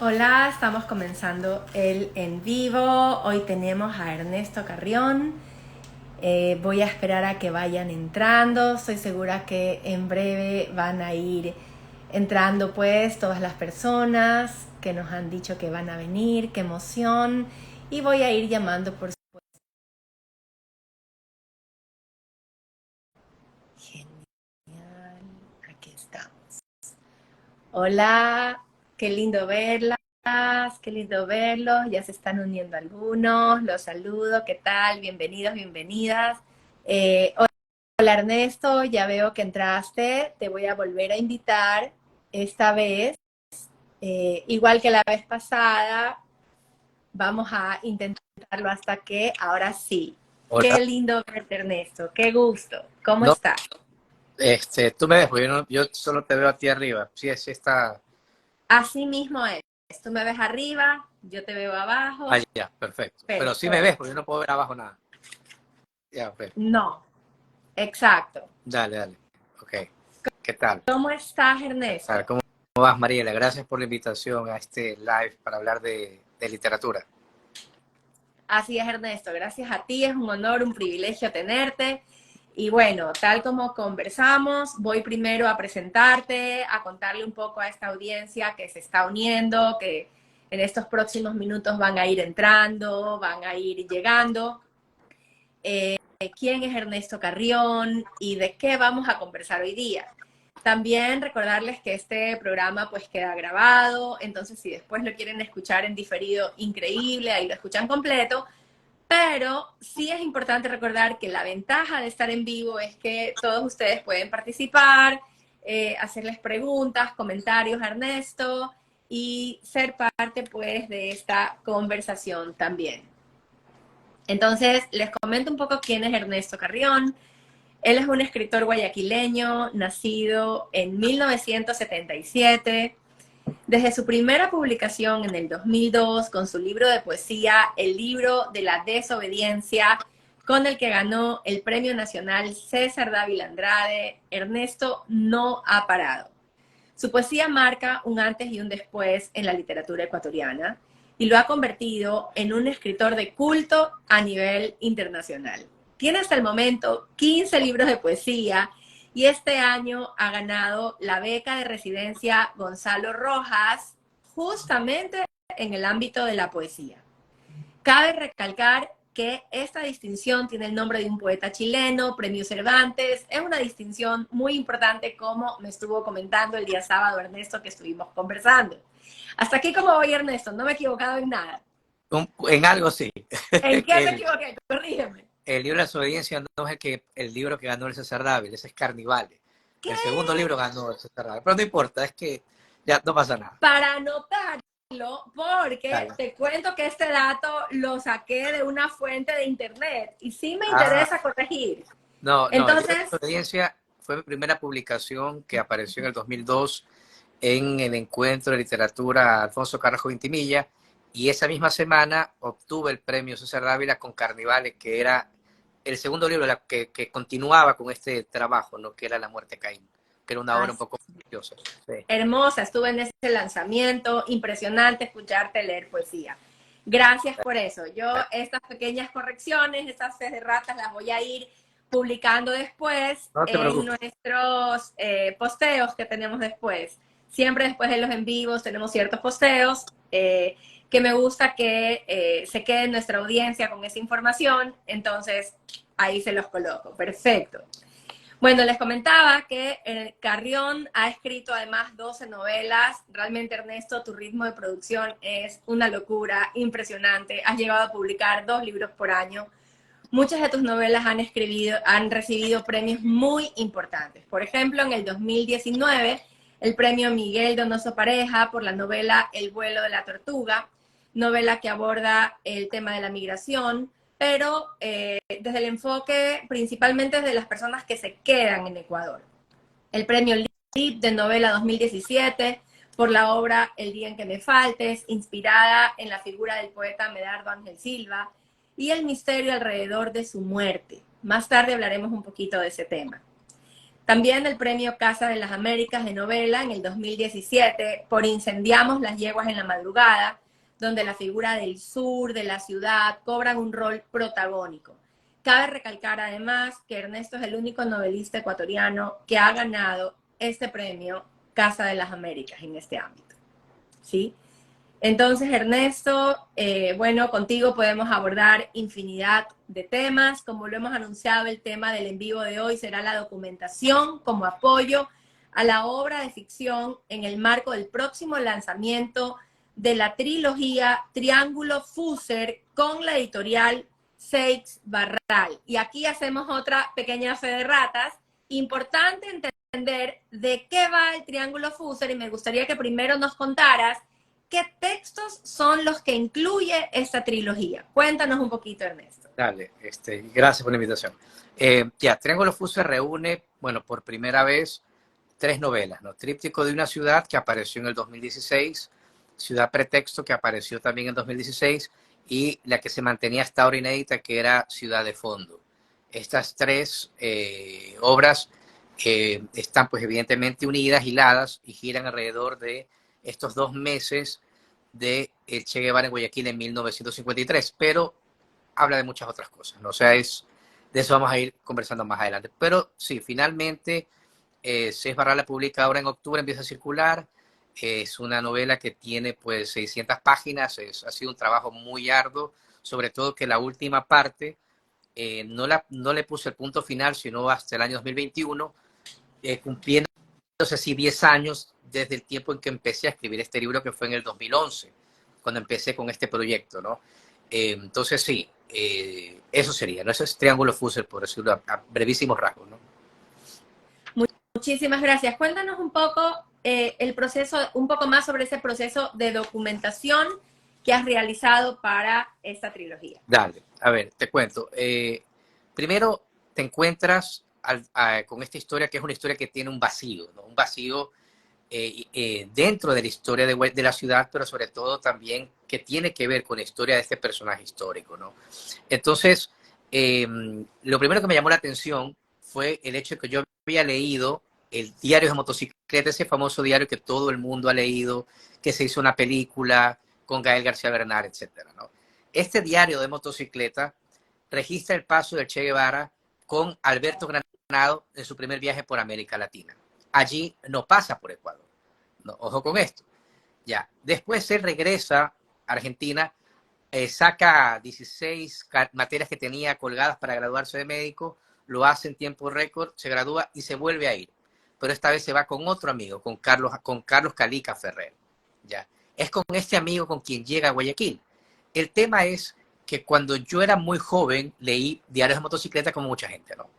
Hola, estamos comenzando el en vivo. Hoy tenemos a Ernesto Carrión. Voy a esperar a que vayan entrando. Estoy segura que en breve van a ir entrando pues todas las personas que nos han dicho que van a venir. ¡Qué emoción! Y voy a ir llamando por supuesto. Genial. Aquí estamos. Hola, qué lindo verlas, qué lindo verlos, ya se están uniendo algunos, los saludo, ¿qué tal? Bienvenidos, bienvenidas. Hola Ernesto, ya veo que entraste, te voy a volver a invitar esta vez, igual que la vez pasada, vamos a intentarlo hasta que ahora sí. Hola. Qué lindo verte Ernesto, qué gusto, ¿cómo No, estás? tú me ves, porque yo solo te veo a ti arriba. Sí, sí está Así mismo es, tú me ves arriba, yo te veo abajo, allá, perfecto. Pero sí me ves, perfecto. porque yo no puedo ver abajo nada. Ya, ok. No, exacto. Dale, dale. Ok. ¿Qué tal? ¿Cómo estás, ¿Qué tal? Ernesto? ¿Cómo vas, Mariela? Gracias por la invitación a este live para hablar de literatura. Así es, Ernesto. Gracias a ti, es un honor, un privilegio tenerte. Y bueno, tal como conversamos, voy primero a presentarte, a contarle un poco a esta audiencia que se está uniendo, que en estos próximos minutos van a ir entrando, van a ir llegando. Quién es Ernesto Carrión y de qué vamos a conversar hoy día. También recordarles que este programa pues queda grabado, entonces si después lo quieren escuchar en diferido, increíble, ahí lo escuchan completo, pero sí es importante recordar que la ventaja de estar en vivo es que todos ustedes pueden participar, hacerles preguntas, comentarios a Ernesto y ser parte pues de esta conversación también. Entonces, les comento un poco quién es Ernesto Carrión. Él es un escritor guayaquileño, nacido en 1977. Desde su primera publicación en el 2002, con su libro de poesía, El libro de la desobediencia, con el que ganó el Premio Nacional César Dávila Andrade, Ernesto no ha parado. Su poesía marca un antes y un después en la literatura ecuatoriana y lo ha convertido en un escritor de culto a nivel internacional. Tiene hasta el momento 15 libros de poesía y este año ha ganado la beca de residencia Gonzalo Rojas justamente en el ámbito de la poesía. Cabe recalcar que esta distinción tiene el nombre de un poeta chileno, Premio Cervantes. Es una distinción muy importante, como me estuvo comentando el día sábado Ernesto, que estuvimos conversando. Hasta aquí, ¿cómo voy, Ernesto? No me he equivocado en nada. En algo sí. ¿En qué me El, equivoqué? Corrígeme. el libro de la desobediencia no es el libro que ganó el César Dávila, ese es Carnivale. ¿Qué? El segundo libro ganó el César Dávila. Pero no importa, es que ya no pasa nada. Para anotarlo, porque Dale. te cuento que este dato lo saqué de una fuente de internet y sí me Ah, interesa corregir. no, el libro de Entonces, desobediencia fue mi primera publicación que apareció en el 2002 en el encuentro de literatura Alfonso Carrasco Vintimilla, y esa misma semana obtuve el premio César Dávila con Carnivales, que era el segundo libro que continuaba con este trabajo, ¿no? Que era La muerte de Caín, que era una obra un así, poco curiosa. Sí. hermosa, estuve en ese lanzamiento, impresionante escucharte leer poesía. Gracias por eso. Yo estas pequeñas correcciones, estas fe de ratas las voy a ir publicando después No te en preocupes. nuestros posteos que tenemos después. Siempre después de los en vivos tenemos ciertos posteos que me gusta que se quede en nuestra audiencia con esa información, entonces ahí se los coloco. Perfecto. Bueno, les comentaba que Carrión ha escrito además 12 novelas. Realmente, Ernesto, tu ritmo de producción es una locura, impresionante. Has llegado a publicar 2 libros por año. Muchas de tus novelas han recibido premios muy importantes. Por ejemplo, en el 2019, el premio Miguel Donoso Pareja por la novela El vuelo de la tortuga, novela que aborda el tema de la migración, pero desde el enfoque principalmente de las personas que se quedan en Ecuador. El premio LIB de novela 2017 por la obra El día en que me faltes, inspirada en la figura del poeta Medardo Ángel Silva, y el misterio alrededor de su muerte. Más tarde hablaremos un poquito de ese tema. También el premio Casa de las Américas de novela en el 2017 por Incendiamos las yeguas en la madrugada, donde la figura del sur, de la ciudad, cobran un rol protagónico. Cabe recalcar además que Ernesto es el único novelista ecuatoriano que ha ganado este premio Casa de las Américas en este ámbito, ¿sí? Entonces, Ernesto, bueno, contigo podemos abordar infinidad de temas. Como lo hemos anunciado, el tema del en vivo de hoy será la documentación como apoyo a la obra de ficción en el marco del próximo lanzamiento de la trilogía Triángulo Fuser con la editorial Seix Barral. Y aquí hacemos otra pequeña fe de ratas. Importante entender de qué va el Triángulo Fuser y me gustaría que primero nos contaras ¿qué textos son los que incluye esta trilogía? Cuéntanos un poquito, Ernesto. Dale, gracias por la invitación. Triángulo Fuser reúne, bueno, por primera vez, 3 novelas, ¿no? Tríptico de una ciudad, que apareció en el 2016, Ciudad Pretexto, que apareció también en 2016, y la que se mantenía hasta ahora inédita, que era Ciudad de Fondo. Estas 3 obras están, pues, evidentemente unidas, hiladas, y giran alrededor de estos 2 meses de Che Guevara en Guayaquil en 1953, pero habla de muchas otras cosas, ¿no? O sea, de eso vamos a ir conversando más adelante. Pero sí, finalmente, Seix Barral la publica ahora en octubre, empieza a circular. Es una novela que tiene pues 600 páginas, ha sido un trabajo muy arduo, sobre todo que la última parte no le puse el punto final, sino hasta el año 2021, cumpliendo así 10 años desde el tiempo en que empecé a escribir este libro, que fue en el 2011, cuando empecé con este proyecto, ¿no? Entonces sí, eso sería, ¿no? Eso es Triángulo Fuser, por decirlo a brevísimos rasgos, ¿no? Muchísimas gracias. Cuéntanos un poco el proceso, un poco más sobre ese proceso de documentación que has realizado para esta trilogía. Dale, a ver, te cuento. Primero te encuentras con esta historia, que es una historia que tiene un vacío, ¿no? Un vacío dentro de la historia de la ciudad, pero sobre todo también que tiene que ver con la historia de este personaje histórico, ¿no? Entonces, lo primero que me llamó la atención fue el hecho de que yo había leído el Diario de Motocicleta, ese famoso diario que todo el mundo ha leído, que se hizo una película con Gael García Bernal, etcétera, ¿no? Este diario de motocicleta registra el paso del Che Guevara con Alberto Granado en su primer viaje por América Latina. Allí no pasa por Ecuador. No, ojo con esto. Ya. Después él regresa a Argentina, saca 16 materias que tenía colgadas para graduarse de médico, lo hace en tiempo récord, se gradúa y se vuelve a ir. Pero esta vez se va con otro amigo, con Carlos Calica Ferrer. Ya. Es con este amigo con quien llega a Guayaquil. El tema es que cuando yo era muy joven leí diarios de motocicleta como mucha gente, ¿no?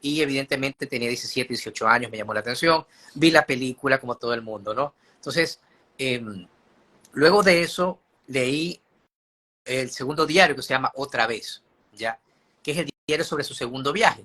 Y evidentemente tenía 17, 18 años, me llamó la atención, vi la película como todo el mundo, ¿no? Entonces, luego de eso leí el segundo diario, que se llama Otra Vez, ¿ya? Que es el diario sobre su segundo viaje.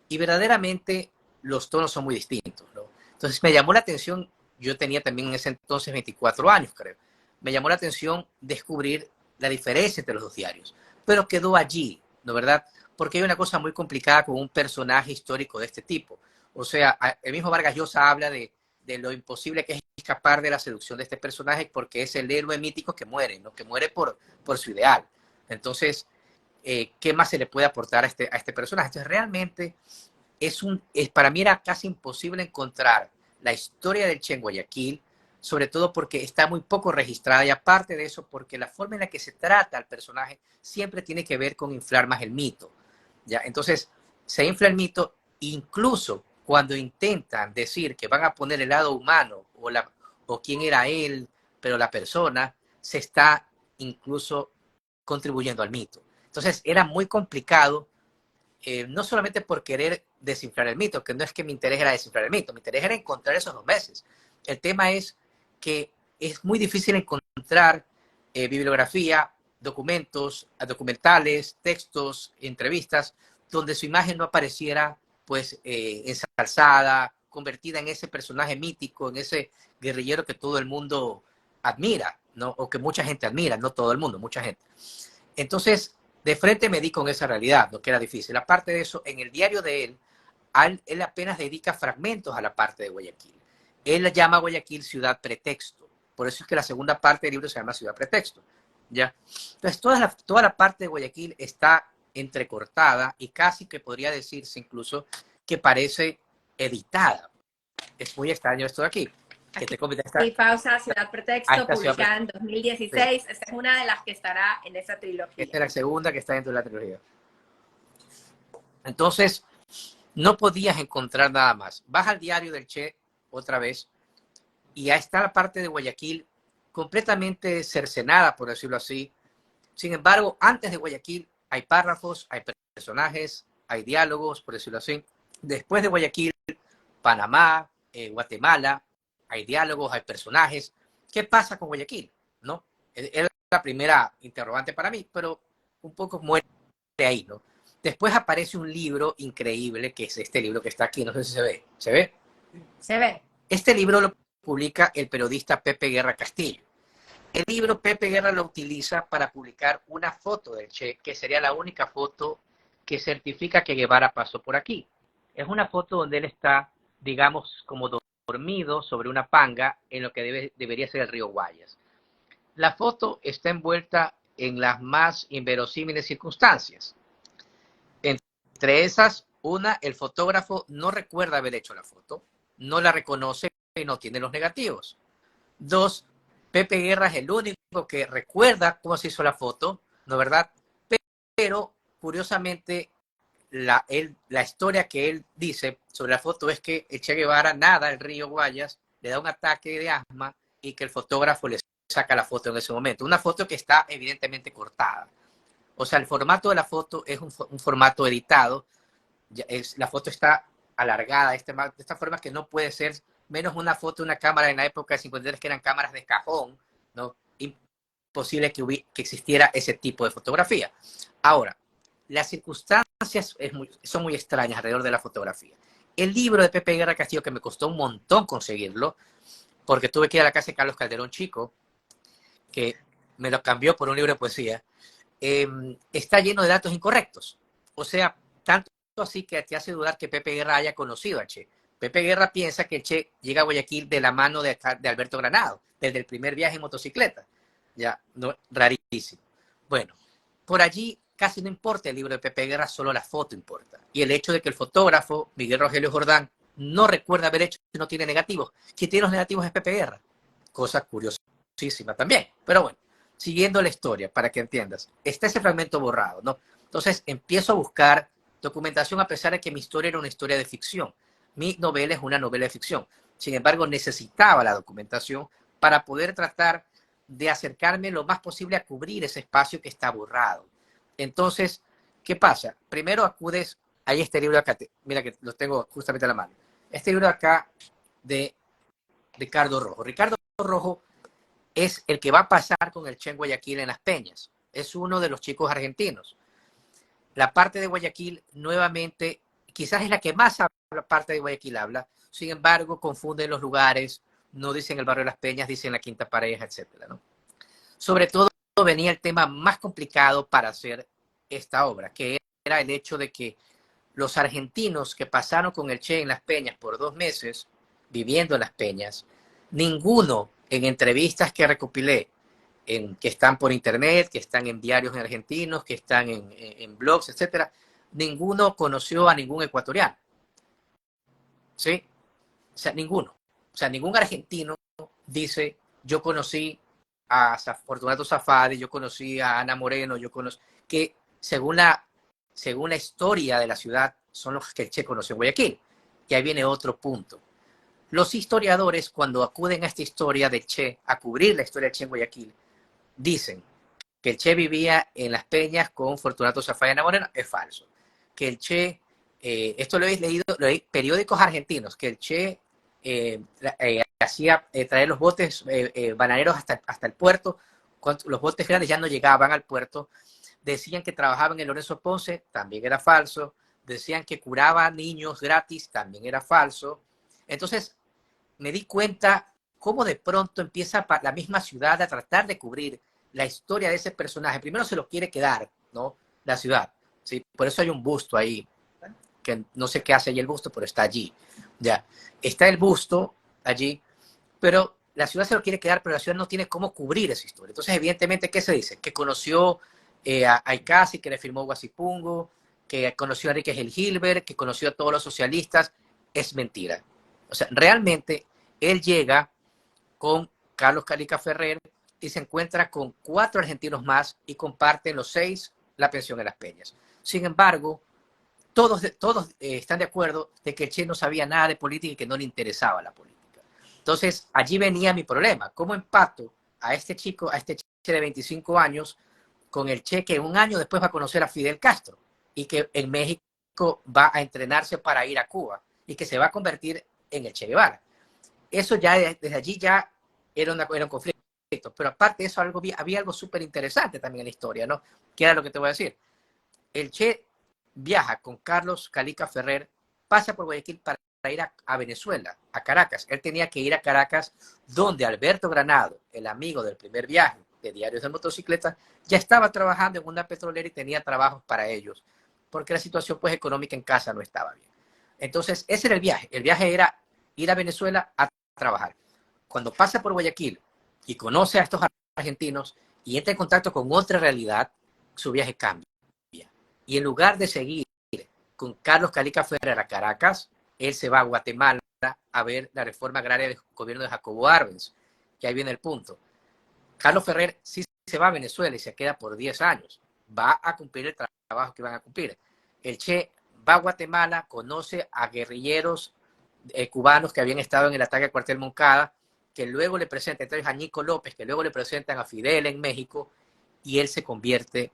Y verdaderamente los tonos son muy distintos, ¿no? Entonces me llamó la atención, yo tenía también en ese entonces 24 años, creo. Me llamó la atención descubrir la diferencia entre los 2 diarios, pero quedó allí, ¿no, verdad? Porque hay una cosa muy complicada con un personaje histórico de este tipo. O sea, el mismo Vargas Llosa habla de lo imposible que es escapar de la seducción de este personaje, porque es el héroe mítico que muere, ¿no? Que muere por su ideal. Entonces, ¿qué más se le puede aportar a este personaje? Entonces, realmente, para mí era casi imposible encontrar la historia del Che en Guayaquil, sobre todo porque está muy poco registrada, y aparte de eso, porque la forma en la que se trata al personaje siempre tiene que ver con inflar más el mito, ¿ya? Entonces, se infla el mito, incluso cuando intentan decir que van a poner el lado humano o quién era él, pero la persona se está incluso contribuyendo al mito. Entonces, era muy complicado, no solamente por querer desinflar el mito, que no es que mi interés era desinflar el mito, mi interés era encontrar esos 2 meses. El tema es que es muy difícil encontrar bibliografía, documentales, textos, entrevistas, donde su imagen no apareciera pues ensalzada, convertida en ese personaje mítico, en ese guerrillero que todo el mundo admira, ¿no? O que mucha gente admira, no todo el mundo, mucha gente. Entonces, de frente me di con esa realidad, ¿no? Que era difícil. Aparte de eso, en el diario de él él apenas dedica fragmentos a la parte de Guayaquil. Él la llama Guayaquil ciudad pretexto. Por eso es que la segunda parte del libro se llama Ciudad Pretexto. ¿Ya? Entonces, toda la parte de Guayaquil está entrecortada y casi que podría decirse incluso que parece editada. Es muy extraño esto de aquí. Que te comenta Y pausa, Ciudad Pretexto, Ciudad publicada en 2016. Sí. Esta es una de las que estará en esa trilogía. Esta es la segunda que está dentro de la trilogía. Entonces, no podías encontrar nada más. Vas al diario del Che otra vez y ahí está la parte de Guayaquil completamente cercenada, por decirlo así. Sin embargo, antes de Guayaquil hay párrafos, hay personajes, hay diálogos, por decirlo así. Después de Guayaquil, Panamá, Guatemala, hay diálogos, hay personajes. ¿Qué pasa con Guayaquil? ¿No? Es la primera interrogante para mí, pero un poco muere ahí, ¿no? Después aparece un libro increíble, que es este libro que está aquí, no sé si se ve. ¿Se ve? Se ve. Este libro lo publica el periodista Pepe Guerra Castillo. El libro Pepe Guerra lo utiliza para publicar una foto del Che, que sería la única foto que certifica que Guevara pasó por aquí. Es una foto donde él está, digamos, como dormido sobre una panga en lo que debería ser el río Guayas. La foto está envuelta en las más inverosímiles circunstancias. Entre esas, una, el fotógrafo no recuerda haber hecho la foto, no la reconoce y no tiene los negativos. Dos, Pepe Guerra es el único que recuerda cómo se hizo la foto, ¿no es verdad? Pero, curiosamente, la historia que él dice sobre la foto es que el Che Guevara nada al río Guayas, le da un ataque de asma y que el fotógrafo le saca la foto en ese momento. Una foto que está evidentemente cortada. O sea, el formato de la foto es un formato editado. La foto está alargada de esta forma que no puede ser menos una foto de una cámara en la época de 53 que eran cámaras de cajón, ¿no? Imposible que existiera ese tipo de fotografía. Ahora, las circunstancias son muy extrañas alrededor de la fotografía. El libro de Pepe Guerra Castillo, que me costó un montón conseguirlo, porque tuve que ir a la casa de Carlos Calderón Chico, que me lo cambió por un libro de poesía, está lleno de datos incorrectos. O sea, tanto así que te hace dudar que Pepe Guerra haya conocido a Che. Pepe Guerra piensa que el Che llega a Guayaquil de la mano de Alberto Granado, desde el primer viaje en motocicleta. Ya, no, rarísimo. Bueno, por allí casi no importa el libro de Pepe Guerra, solo la foto importa. Y el hecho de que el fotógrafo, Miguel Rogelio Jordán, no recuerda haber hecho, no tiene negativos. Quien tiene los negativos es Pepe Guerra. Cosa curiosísima también. Pero bueno, siguiendo la historia, para que entiendas. Está ese fragmento borrado, ¿no? Entonces empiezo a buscar documentación a pesar de que mi historia era una historia de ficción. Mi novela es una novela de ficción. Sin embargo, necesitaba la documentación para poder tratar de acercarme lo más posible a cubrir ese espacio que está borrado. Entonces, ¿qué pasa? Primero acudes a este libro acá, mira que lo tengo justamente a la mano. Este libro acá de Ricardo Rojo. Ricardo Rojo es el que va a pasar con el Che en Guayaquil en Las Peñas. Es uno de los chicos argentinos. La parte de Guayaquil, nuevamente, quizás es la que más habla, parte de Guayaquil habla. Sin embargo, confunden los lugares, no dicen el barrio de Las Peñas, dicen la Quinta Pareja, etcétera, ¿no? Sobre todo venía el tema más complicado para hacer esta obra, que era el hecho de que los argentinos que pasaron con el Che en Las Peñas por 2 meses, viviendo en Las Peñas, ninguno en entrevistas que recopilé, que están por internet, que están en diarios argentinos, que están en blogs, etcétera, ninguno conoció a ningún ecuatoriano. ¿Sí? O sea, ninguno. O sea, ningún argentino dice, yo conocí a Fortunato Safadi, yo conocí a Ana Moreno, yo conocí, que según la historia de la ciudad, son los que el Che conoció en Guayaquil. Y ahí viene otro punto. Los historiadores, cuando acuden a esta historia de Che, a cubrir la historia de Che en Guayaquil, dicen que el Che vivía en Las Peñas con Fortunato Safadi y Ana Moreno, es falso. Que el Che, esto lo habéis leído, periódicos argentinos, que el Che hacía traer los botes bananeros hasta el puerto, los botes grandes ya no llegaban al puerto, decían que trabajaba en el Lorenzo Ponce, también era falso, decían que curaba niños gratis, también era falso. Entonces me di cuenta cómo de pronto empieza la misma ciudad a tratar de cubrir la historia de ese personaje. Primero se lo quiere quedar, ¿no? La ciudad, ¿sí? Por eso hay un busto ahí que no sé qué hace allí el busto, pero está allí. Ya, está el busto allí, pero la ciudad se lo quiere quedar, pero la ciudad no tiene cómo cubrir esa historia. Entonces, evidentemente, ¿qué se dice? Que conoció a Aicasi, que le firmó Guasipungo, que conoció a Enrique Gilbert, que conoció a todos los socialistas. Es mentira. O sea, realmente él llega con Carlos Calica Ferrer y se encuentra con 4 argentinos más y comparten los 6 la pensión en Las Peñas. Sin embargo, todos están de acuerdo de que el Che no sabía nada de política y que no le interesaba la política. Entonces, allí venía mi problema. ¿Cómo empato a este chico, a este Che de 25 años, con el Che que un año después va a conocer a Fidel Castro y que en México va a entrenarse para ir a Cuba y que se va a convertir en el Che Guevara? Eso ya, desde allí ya era un conflicto. Pero aparte de eso, había algo súper interesante también en la historia, ¿no? ¿Qué era lo que te voy a decir? El Che viaja con Carlos Calica Ferrer, pasa por Guayaquil para ir a Venezuela, a Caracas. Él tenía que ir a Caracas, donde Alberto Granado, el amigo del primer viaje de Diarios de Motocicleta, ya estaba trabajando en una petrolera y tenía trabajos para ellos, porque la situación pues económica en casa no estaba bien. Entonces, ese era el viaje. El viaje era ir a Venezuela a trabajar. Cuando pasa por Guayaquil y conoce a estos argentinos y entra en contacto con otra realidad, su viaje cambia. Y en lugar de seguir con Carlos Calica Ferrer a Caracas, él se va a Guatemala a ver la reforma agraria del gobierno de Jacobo Arbenz. Que ahí viene el punto. Carlos Ferrer sí se va a Venezuela y se queda por 10 años. Va a cumplir el trabajo que van a cumplir. El Che va a Guatemala, conoce a guerrilleros cubanos que habían estado en el ataque al cuartel Moncada, que luego le presentan, entonces a Nico López, que luego le presentan a Fidel en México, y él se convierte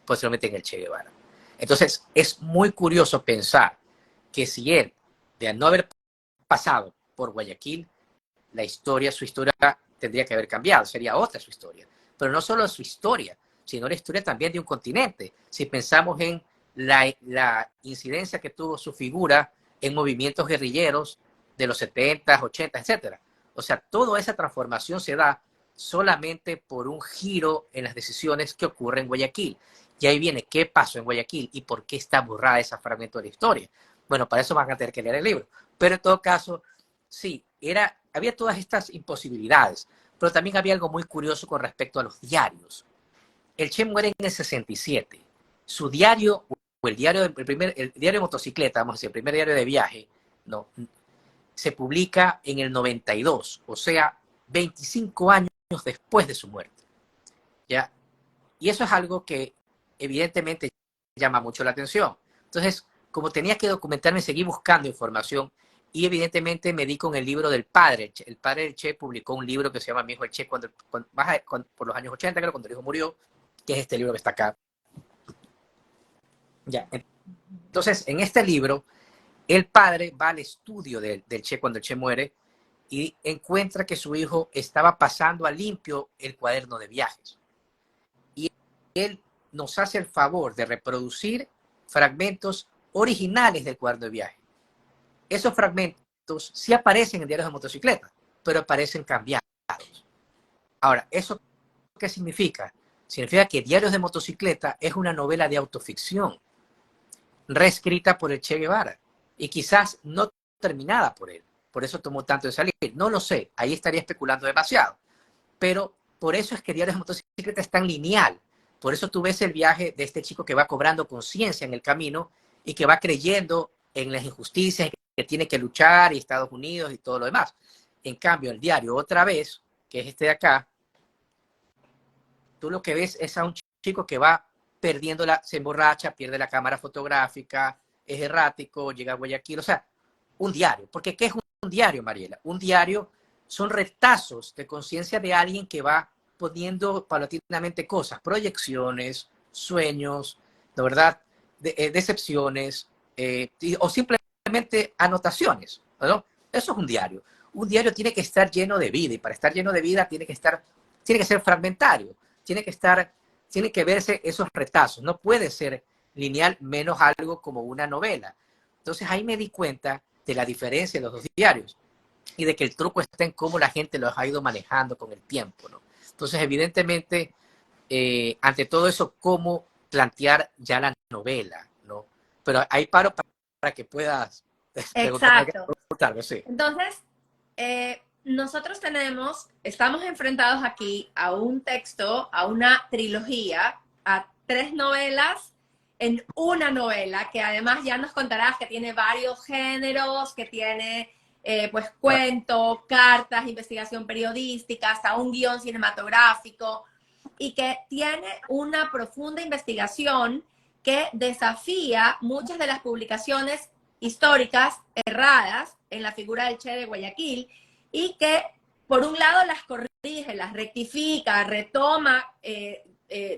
posiblemente en el Che Guevara. Entonces, es muy curioso pensar que si él, de no haber pasado por Guayaquil, su historia tendría que haber cambiado, sería otra su historia. Pero no solo su historia, sino la historia también de un continente. Si pensamos en la incidencia que tuvo su figura en movimientos guerrilleros de los 70, 80, etc. O sea, toda esa transformación se da solamente por un giro en las decisiones que ocurren en Guayaquil. Y ahí viene qué pasó en Guayaquil y por qué está borrada ese fragmento de la historia. Bueno, para eso van a tener que leer el libro. Pero en todo caso, sí, había todas estas imposibilidades, pero también había algo muy curioso con respecto a los diarios. El Che muere en el 67. Su diario, o el diario de motocicleta, vamos a decir, el primer diario de viaje, no, se publica en el 92, o sea, 25 años después de su muerte. ¿Ya? Y eso es algo que evidentemente llama mucho la atención. Entonces, como tenía que documentarme, seguí buscando información y evidentemente me di con el libro del padre. El padre del Che publicó un libro que se llama Mi hijo el Che por los años 80, creo, cuando el hijo murió, que es este libro que está acá. Ya. Entonces, en este libro, el padre va al estudio del Che cuando el Che muere y encuentra que su hijo estaba pasando a limpio el cuaderno de viajes. Y él nos hace el favor de reproducir fragmentos originales del cuaderno de viaje. Esos fragmentos sí aparecen en diarios de motocicleta, pero aparecen cambiados. Ahora, ¿eso qué significa? Significa que Diarios de Motocicleta es una novela de autoficción, reescrita por el Che Guevara, y quizás no terminada por él. Por eso tomó tanto de salir. No lo sé, ahí estaría especulando demasiado. Pero por eso es que Diarios de Motocicleta es tan lineal. Por eso tú ves el viaje de este chico que va cobrando conciencia en el camino y que va creyendo en las injusticias, que tiene que luchar, y Estados Unidos y todo lo demás. En cambio, el diario Otra Vez, que es este de acá, tú lo que ves es a un chico que va se emborracha, pierde la cámara fotográfica, es errático, llega a Guayaquil, o sea, un diario. Porque ¿qué es un diario, Mariela? Un diario son retazos de conciencia de alguien que va poniendo paulatinamente cosas, proyecciones, sueños, de verdad, decepciones, o simplemente anotaciones, ¿no? Eso es un diario. Un diario tiene que estar lleno de vida, y para estar lleno de vida tiene que ser fragmentario, tiene que verse esos retazos, no puede ser lineal, menos algo como una novela. Entonces ahí me di cuenta de la diferencia de los dos diarios y de que el truco está en cómo la gente los ha ido manejando con el tiempo, ¿no? Entonces, evidentemente, ante todo eso, cómo plantear ya la novela, ¿no? Pero ahí paro que puedas Exacto. preguntarme, sí. Entonces, nosotros estamos enfrentados aquí a un texto, a una trilogía, a 3 novelas en una novela, que además ya nos contarás que tiene varios géneros, que tiene pues cuento, cartas, investigación periodística, hasta un guión cinematográfico, y que tiene una profunda investigación que desafía muchas de las publicaciones históricas erradas en la figura del Che de Guayaquil, y que por un lado las corrige, las rectifica, retoma,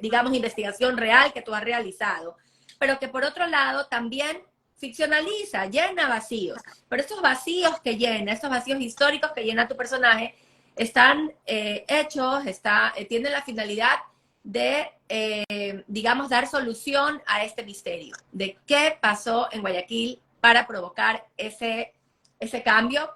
digamos, investigación real que tú has realizado, pero que por otro lado también ficcionaliza, llena vacíos. Pero estos vacíos que llena, estos vacíos históricos que llena tu personaje, están hechos, tienen la finalidad de, digamos, dar solución a este misterio, de qué pasó en Guayaquil para provocar ese cambio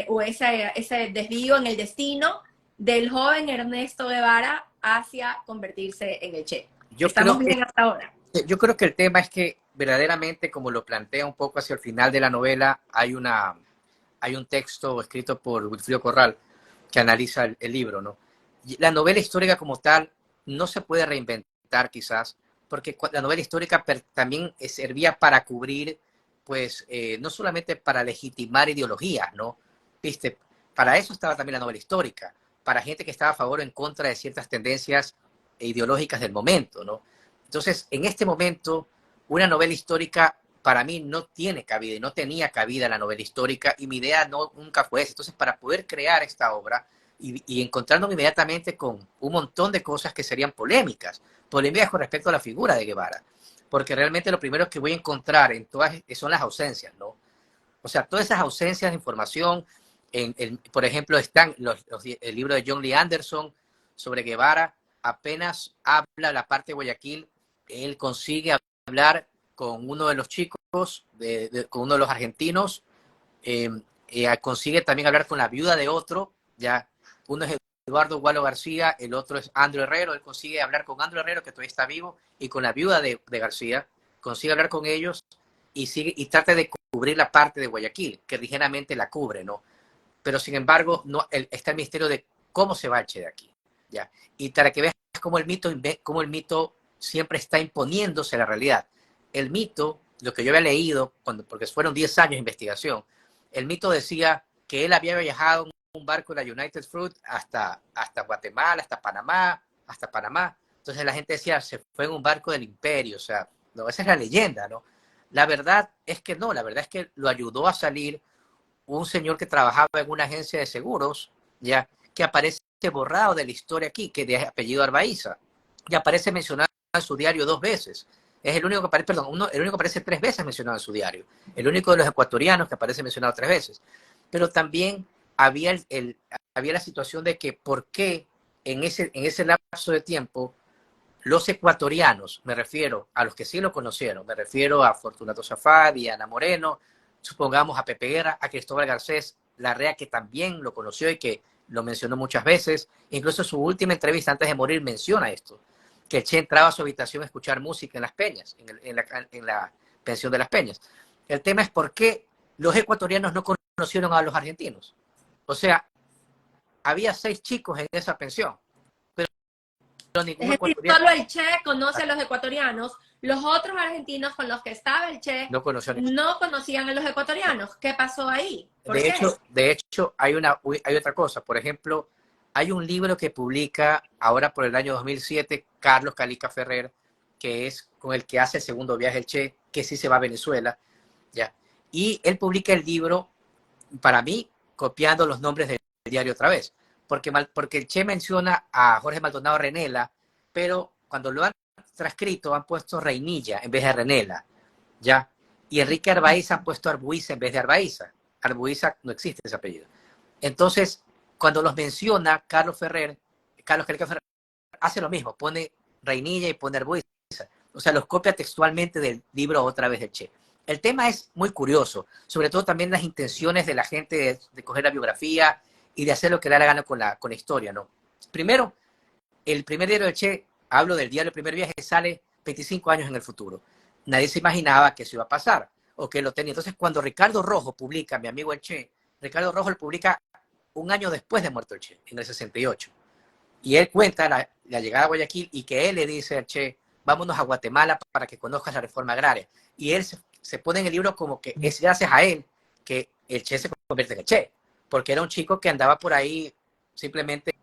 o ese desvío en el destino del joven Ernesto Guevara hacia convertirse en el Che. ¿Estamos bien hasta ahora? Yo creo que el tema es que verdaderamente, como lo plantea un poco hacia el final de la novela, hay un texto escrito por Wilfrido Corral que analiza el libro, ¿no? La novela histórica como tal no se puede reinventar quizás, porque la novela histórica también servía para cubrir, pues, no solamente para legitimar ideologías, ¿no? ¿Viste? Para eso estaba también la novela histórica, para gente que estaba a favor o en contra de ciertas tendencias ideológicas del momento, ¿no? Entonces, en este momento, una novela histórica para mí no tiene cabida y no tenía cabida la novela histórica, y mi idea nunca fue esa. Entonces, para poder crear esta obra y encontrándome inmediatamente con un montón de cosas que serían polémicas con respecto a la figura de Guevara, porque realmente lo primero que voy a encontrar en todas son las ausencias, ¿no? O sea, todas esas ausencias de información, por ejemplo, están el libro de John Lee Anderson sobre Guevara, apenas habla la parte de Guayaquil, él consigue hablar con uno de los chicos, con uno de los argentinos, consigue también hablar con la viuda de otro, ya, uno es Eduardo Gualo García, el otro es Andrew Herrero, él consigue hablar con Andrew Herrero, que todavía está vivo, y con la viuda de García, consigue hablar con ellos y trata de cubrir la parte de Guayaquil, que ligeramente la cubre, ¿no? Pero sin embargo, está el misterio de cómo se va el Che de aquí, ¿ya? Y para que veas cómo el mito siempre está imponiéndose a la realidad. El mito, lo que yo había leído, porque fueron 10 años de investigación, el mito decía que él había viajado en un barco de la United Fruit hasta Guatemala, hasta Panamá. Entonces la gente decía, se fue en un barco del imperio, o sea, no, esa es la leyenda, ¿no? La verdad es que no, la verdad es que lo ayudó a salir un señor que trabajaba en una agencia de seguros, ya, que aparece borrado de la historia aquí, que de apellido Arbaiza, y aparece mencionado en su diario 2 veces. Es el único que aparece, el único que aparece 3 veces mencionado en su diario. El único de los ecuatorianos que aparece mencionado 3 veces. Pero también había, había la situación de que por qué en ese lapso de tiempo los ecuatorianos, me refiero a los que sí lo conocieron, me refiero a Fortunato Safadi, a Ana Moreno, supongamos a Pepe Guerra, a Cristóbal Garcés Larrea, que también lo conoció y que lo mencionó muchas veces, incluso en su última entrevista antes de morir menciona esto, que el Che entraba a su habitación a escuchar música en las Peñas, en la pensión de las Peñas. El tema es por qué los ecuatorianos no conocieron a los argentinos. O sea, había 6 chicos en esa pensión, pero ningún es decir, ecuatoriano. solo el Che conoce a los ecuatorianos, los otros argentinos con los que estaba el Che no conocían a los ecuatorianos. ¿Qué pasó ahí? De hecho, hay otra cosa. Por ejemplo, hay un libro que publica ahora por el año 2007 Carlos Calica Ferrer, que es con el que hace el segundo viaje el Che, que sí se va a Venezuela, ¿ya? Y él publica el libro, para mí, copiando los nombres del diario otra vez, porque el Che menciona a Jorge Maldonado Renela, pero cuando lo han transcrito han puesto Reinilla en vez de Renela, ¿ya? Y Enrique Arbaiza han puesto Arbuiza en vez de Arbaiza. Arbuiza no existe ese apellido. Entonces, cuando los menciona Carlos Calica Ferrer hace lo mismo, pone Reinilla y pone Arbuiza. O sea, los copia textualmente del libro otra vez del Che. El tema es muy curioso, sobre todo también las intenciones de la gente de coger la biografía y de hacer lo que le da la gana con la historia, ¿no? Primero, el primer diario del Che, hablo del diario El Primer Viaje, sale 25 años en el futuro. Nadie se imaginaba que eso iba a pasar. o que lo tenía. Entonces, cuando Ricardo Rojo publica, mi amigo el Che, Ricardo Rojo lo publica un año después de muerto el Che, en el 68. Y él cuenta la llegada a Guayaquil y que él le dice al Che, vámonos a Guatemala para que conozcas la reforma agraria. Y él se pone en el libro como que es gracias a él que el Che se convierte en el Che, porque era un chico que andaba por ahí simplemente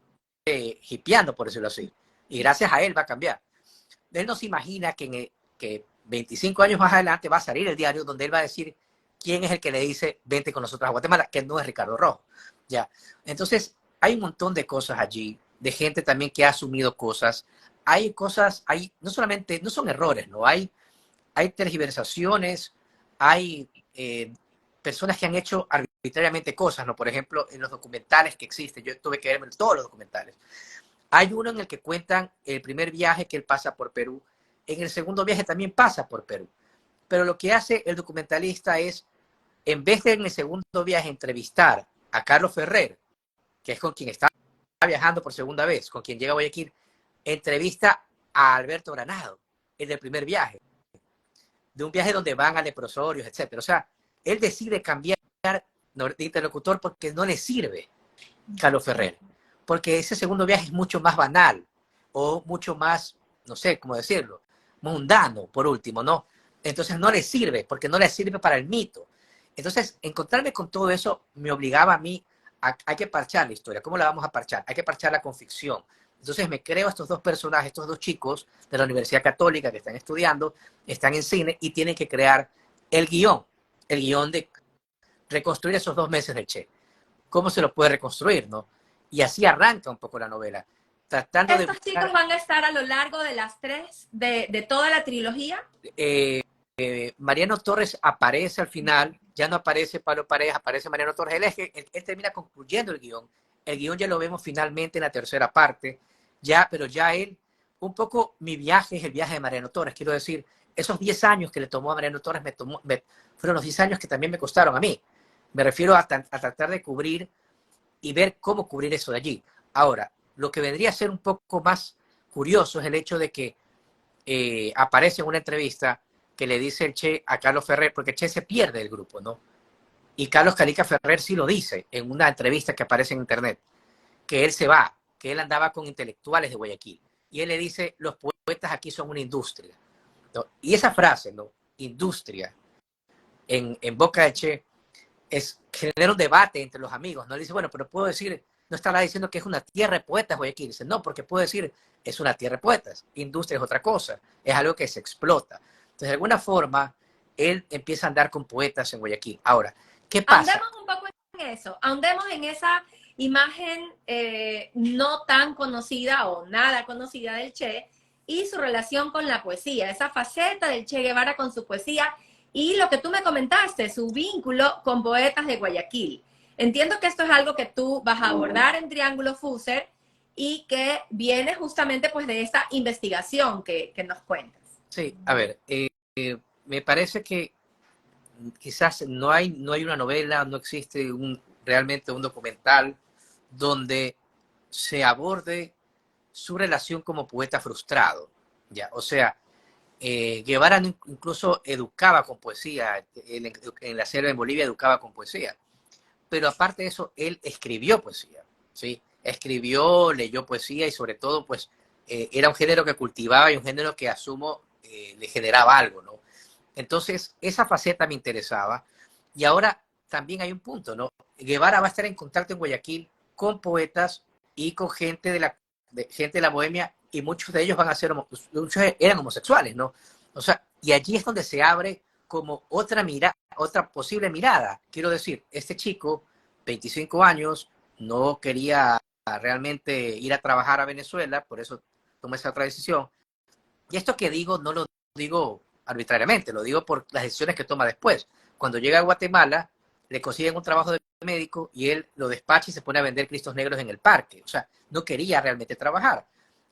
hipeando, por decirlo así. Y gracias a él va a cambiar. Él no se imagina que 25 años más adelante va a salir el diario donde él va a decir quién es el que le dice vente con nosotros a Guatemala, que no es Ricardo Rojo. Ya. Entonces, hay un montón de cosas allí, de gente también que ha asumido cosas. Hay cosas, no solamente, no son errores, ¿no? Hay tergiversaciones, hay personas que han hecho arbitrariamente cosas, ¿no? Por ejemplo, en los documentales que existen, yo tuve que verme todos los documentales. Hay uno en el que cuentan el primer viaje que él pasa por Perú. En el segundo viaje también pasa por Perú. Pero lo que hace el documentalista es, en vez de en el segundo viaje entrevistar a Carlos Ferrer, que es con quien está viajando por segunda vez, con quien llega a Guayaquil, entrevista a Alberto Granado, en el primer viaje, de un viaje donde van a leprosorios, etc. O sea, él decide cambiar de interlocutor porque no le sirve Carlos Ferrer, porque ese segundo viaje es mucho más banal, o mucho más, no sé cómo decirlo, mundano, por último, ¿no? Entonces no le sirve, porque no le sirve para el mito. Entonces, encontrarme con todo eso me obligaba a mí hay que parchar la historia. ¿Cómo la vamos a parchar? Hay que parcharla con ficción. Entonces me creo a estos dos personajes, estos dos chicos de la Universidad Católica que están estudiando, están en cine y tienen que crear el guión de reconstruir esos 2 meses del Che. ¿Cómo se lo puede reconstruir, no? Y así arranca un poco la novela. Tratando ¿Estos chicos van a estar a lo largo de las 3, de toda la trilogía? Mariano Torres aparece al final, ya no aparece Pablo Paredes, aparece Mariano Torres. Él termina concluyendo el guión ya lo vemos finalmente en la tercera parte, pero ya él, un poco mi viaje es el viaje de Mariano Torres, quiero decir, esos 10 años que le tomó a Mariano Torres fueron los 10 años que también me costaron a mí. Me refiero a tratar de cubrir y ver cómo cubrir eso de allí. Ahora, lo que vendría a ser un poco más curioso es el hecho de que aparece en una entrevista que le dice el Che a Carlos Ferrer, porque Che se pierde del grupo, ¿no? Y Carlos Calica Ferrer sí lo dice en una entrevista que aparece en internet, que él se va, que él andaba con intelectuales de Guayaquil. Y él le dice, los poetas aquí son una industria, ¿no? Y esa frase, ¿no? Industria, en boca de Che, genera un debate entre los amigos, ¿no? Le dice, bueno, pero puedo decir, no estará diciendo que es una tierra de poetas Guayaquil. Dice, no, porque puedo decir, es una tierra de poetas. Industria es otra cosa, es algo que se explota. Entonces, de alguna forma, él empieza a andar con poetas en Guayaquil. Ahora, ¿qué pasa? Ahondemos un poco en eso, ahondemos en esa imagen no tan conocida o nada conocida del Che y su relación con la poesía, esa faceta del Che Guevara con su poesía y lo que tú me comentaste, su vínculo con poetas de Guayaquil. Entiendo que esto es algo que tú vas a abordar en Triángulo Fuser y que viene justamente pues de esta investigación que nos cuentas. Sí, a ver, me parece que quizás no hay una novela, no existe realmente un documental donde se aborde su relación como poeta frustrado, ¿ya? O sea, Guevara incluso educaba con poesía, en la selva en Bolivia educaba con poesía, pero aparte de eso, él escribió poesía, ¿sí? Escribió, leyó poesía y sobre todo, pues, era un género que cultivaba y un género que asumo le generaba algo, ¿no? Entonces, esa faceta me interesaba. Y ahora también hay un punto, ¿no? Guevara va a estar en contacto en Guayaquil con poetas y con gente de la bohemia, y muchos de ellos muchos eran homosexuales, ¿no? O sea, y allí es donde se abre como otra posible mirada. Quiero decir, este chico, 25 años, no quería realmente ir a trabajar a Venezuela, por eso tomó esa otra decisión. Y esto que digo, no lo digo arbitrariamente, lo digo por las decisiones que toma después. Cuando llega a Guatemala, le consiguen un trabajo de médico y él lo despacha y se pone a vender cristos negros en el parque. O sea, no quería realmente trabajar.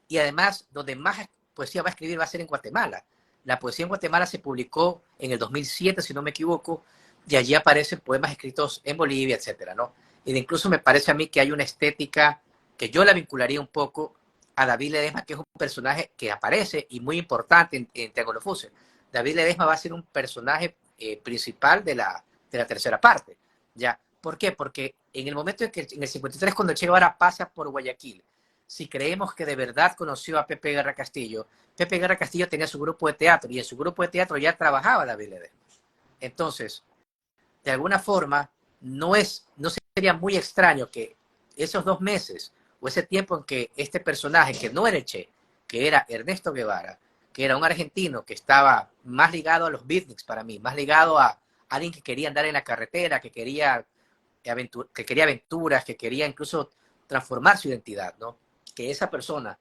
Y además, donde más poesía va a escribir va a ser en Guatemala. La poesía en Guatemala se publicó en el 2007, si no me equivoco, y allí aparecen poemas escritos en Bolivia, etcétera, ¿no? Y incluso me parece a mí que hay una estética que yo la vincularía un poco a David Ledesma, que es un personaje que aparece y muy importante en Triángulo Fuser. David Ledesma va a ser un personaje principal de la tercera parte. ¿Ya? ¿Por qué? Porque en el momento en que en el 53, cuando el Che Guevara pasa por Guayaquil, si creemos que de verdad conoció a Pepe Guerra Castillo, Pepe Guerra Castillo tenía su grupo de teatro y en su grupo de teatro ya trabajaba David Ledesma. Entonces, de alguna forma, no sería muy extraño que esos 2 meses o ese tiempo en que este personaje, que no era el Che, que era Ernesto Guevara, que era un argentino que estaba más ligado a los beatniks para mí, más ligado a alguien que quería andar en la carretera, que quería aventuras, que quería incluso transformar su identidad, ¿no? Que esa persona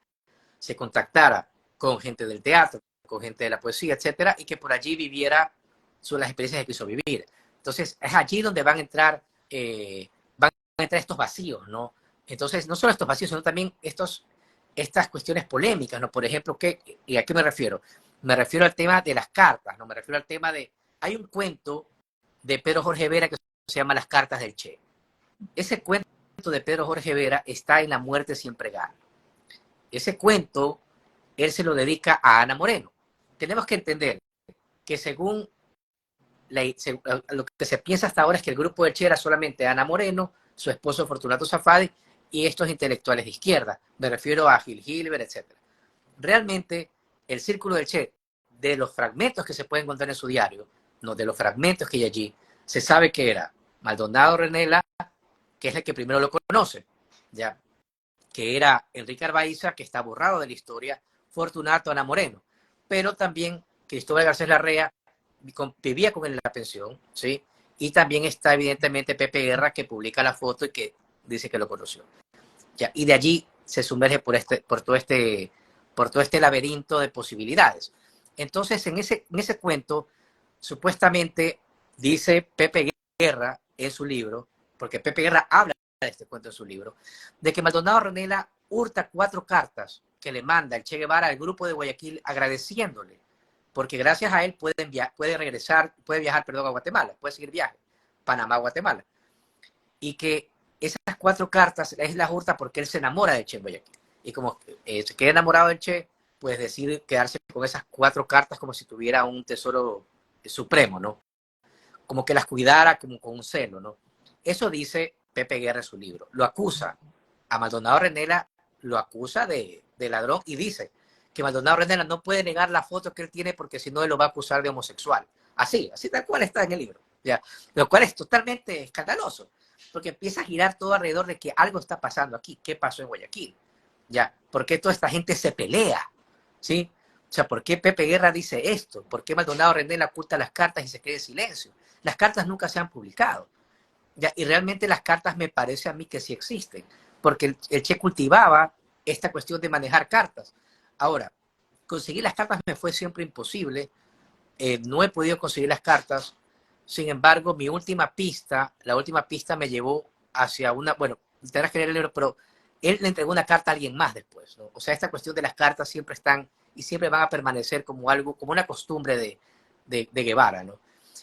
se contactara con gente del teatro, con gente de la poesía, etcétera, y que por allí viviera las experiencias que quiso vivir. Entonces, es allí donde van a entrar estos vacíos, ¿no? Entonces, no solo estos vacíos, sino también estas cuestiones polémicas, ¿no? Por ejemplo, ¿y a qué me refiero? Me refiero al tema de las cartas, ¿no? Me refiero al tema de... Hay un cuento de Pedro Jorge Vera que se llama Las cartas del Che. Ese cuento de Pedro Jorge Vera está en La muerte siempre gana. Ese cuento, él se lo dedica a Ana Moreno. Tenemos que entender que según lo que se piensa hasta ahora es que el grupo de Che era solamente Ana Moreno, su esposo Fortunato Zafadi y estos intelectuales de izquierda. Me refiero a Gil Gilbert, etc. Realmente, el círculo del Che, de los fragmentos que se pueden encontrar en su diario, no de los fragmentos que hay allí, se sabe que era Maldonado Renela, que es el que primero lo conoce, ya, que era Enrique Arbaiza, que está borrado de la historia, Fortunato, Ana Moreno, pero también Cristóbal Garcés Larrea vivía con él en la pensión, ¿sí? Y también está evidentemente Pepe Guerra, que publica la foto y que dice que lo conoció. ¿Ya? Y de allí se sumerge por todo este laberinto de posibilidades. Entonces, en ese cuento, supuestamente dice Pepe Guerra en su libro, porque Pepe Guerra habla de este cuento en su libro, de que Maldonado Renela hurta 4 cartas que le manda el Che Guevara al grupo de Guayaquil agradeciéndole, porque gracias a él puede viajar, a Guatemala, puede seguir viaje, Panamá, Guatemala. Y que esas 4 cartas es la hurta porque él se enamora del Che en Guayaquil. Y como se queda enamorado del Che, pues decide quedarse con esas 4 cartas como si tuviera un tesoro supremo, ¿no? Como que las cuidara como con un celo, ¿no? Eso dice Pepe Guerra en su libro. Lo acusa a Maldonado Renela, lo acusa de ladrón y dice que Maldonado Renela no puede negar la foto que él tiene porque si no él lo va a acusar de homosexual. Así tal cual está en el libro. ¿Ya? Lo cual es totalmente escandaloso, porque empieza a girar todo alrededor de que algo está pasando aquí. ¿Qué pasó en Guayaquil? ¿Ya? ¿Por qué toda esta gente se pelea? ¿Sí? O sea, ¿por qué Pepe Guerra dice esto? ¿Por qué Maldonado Renela oculta las cartas y se queda en silencio? Las cartas nunca se han publicado. ¿Ya? Y realmente las cartas me parece a mí que sí existen, porque el Che cultivaba esta cuestión de manejar cartas. Ahora, conseguir las cartas me fue siempre imposible. No he podido conseguir las cartas. Sin embargo, la última pista me llevó hacia bueno, tendrás que leer el libro, pero él le entregó una carta a alguien más después, ¿no? O sea, esta cuestión de las cartas siempre están y siempre van a permanecer como algo, como una costumbre de Guevara, ¿no?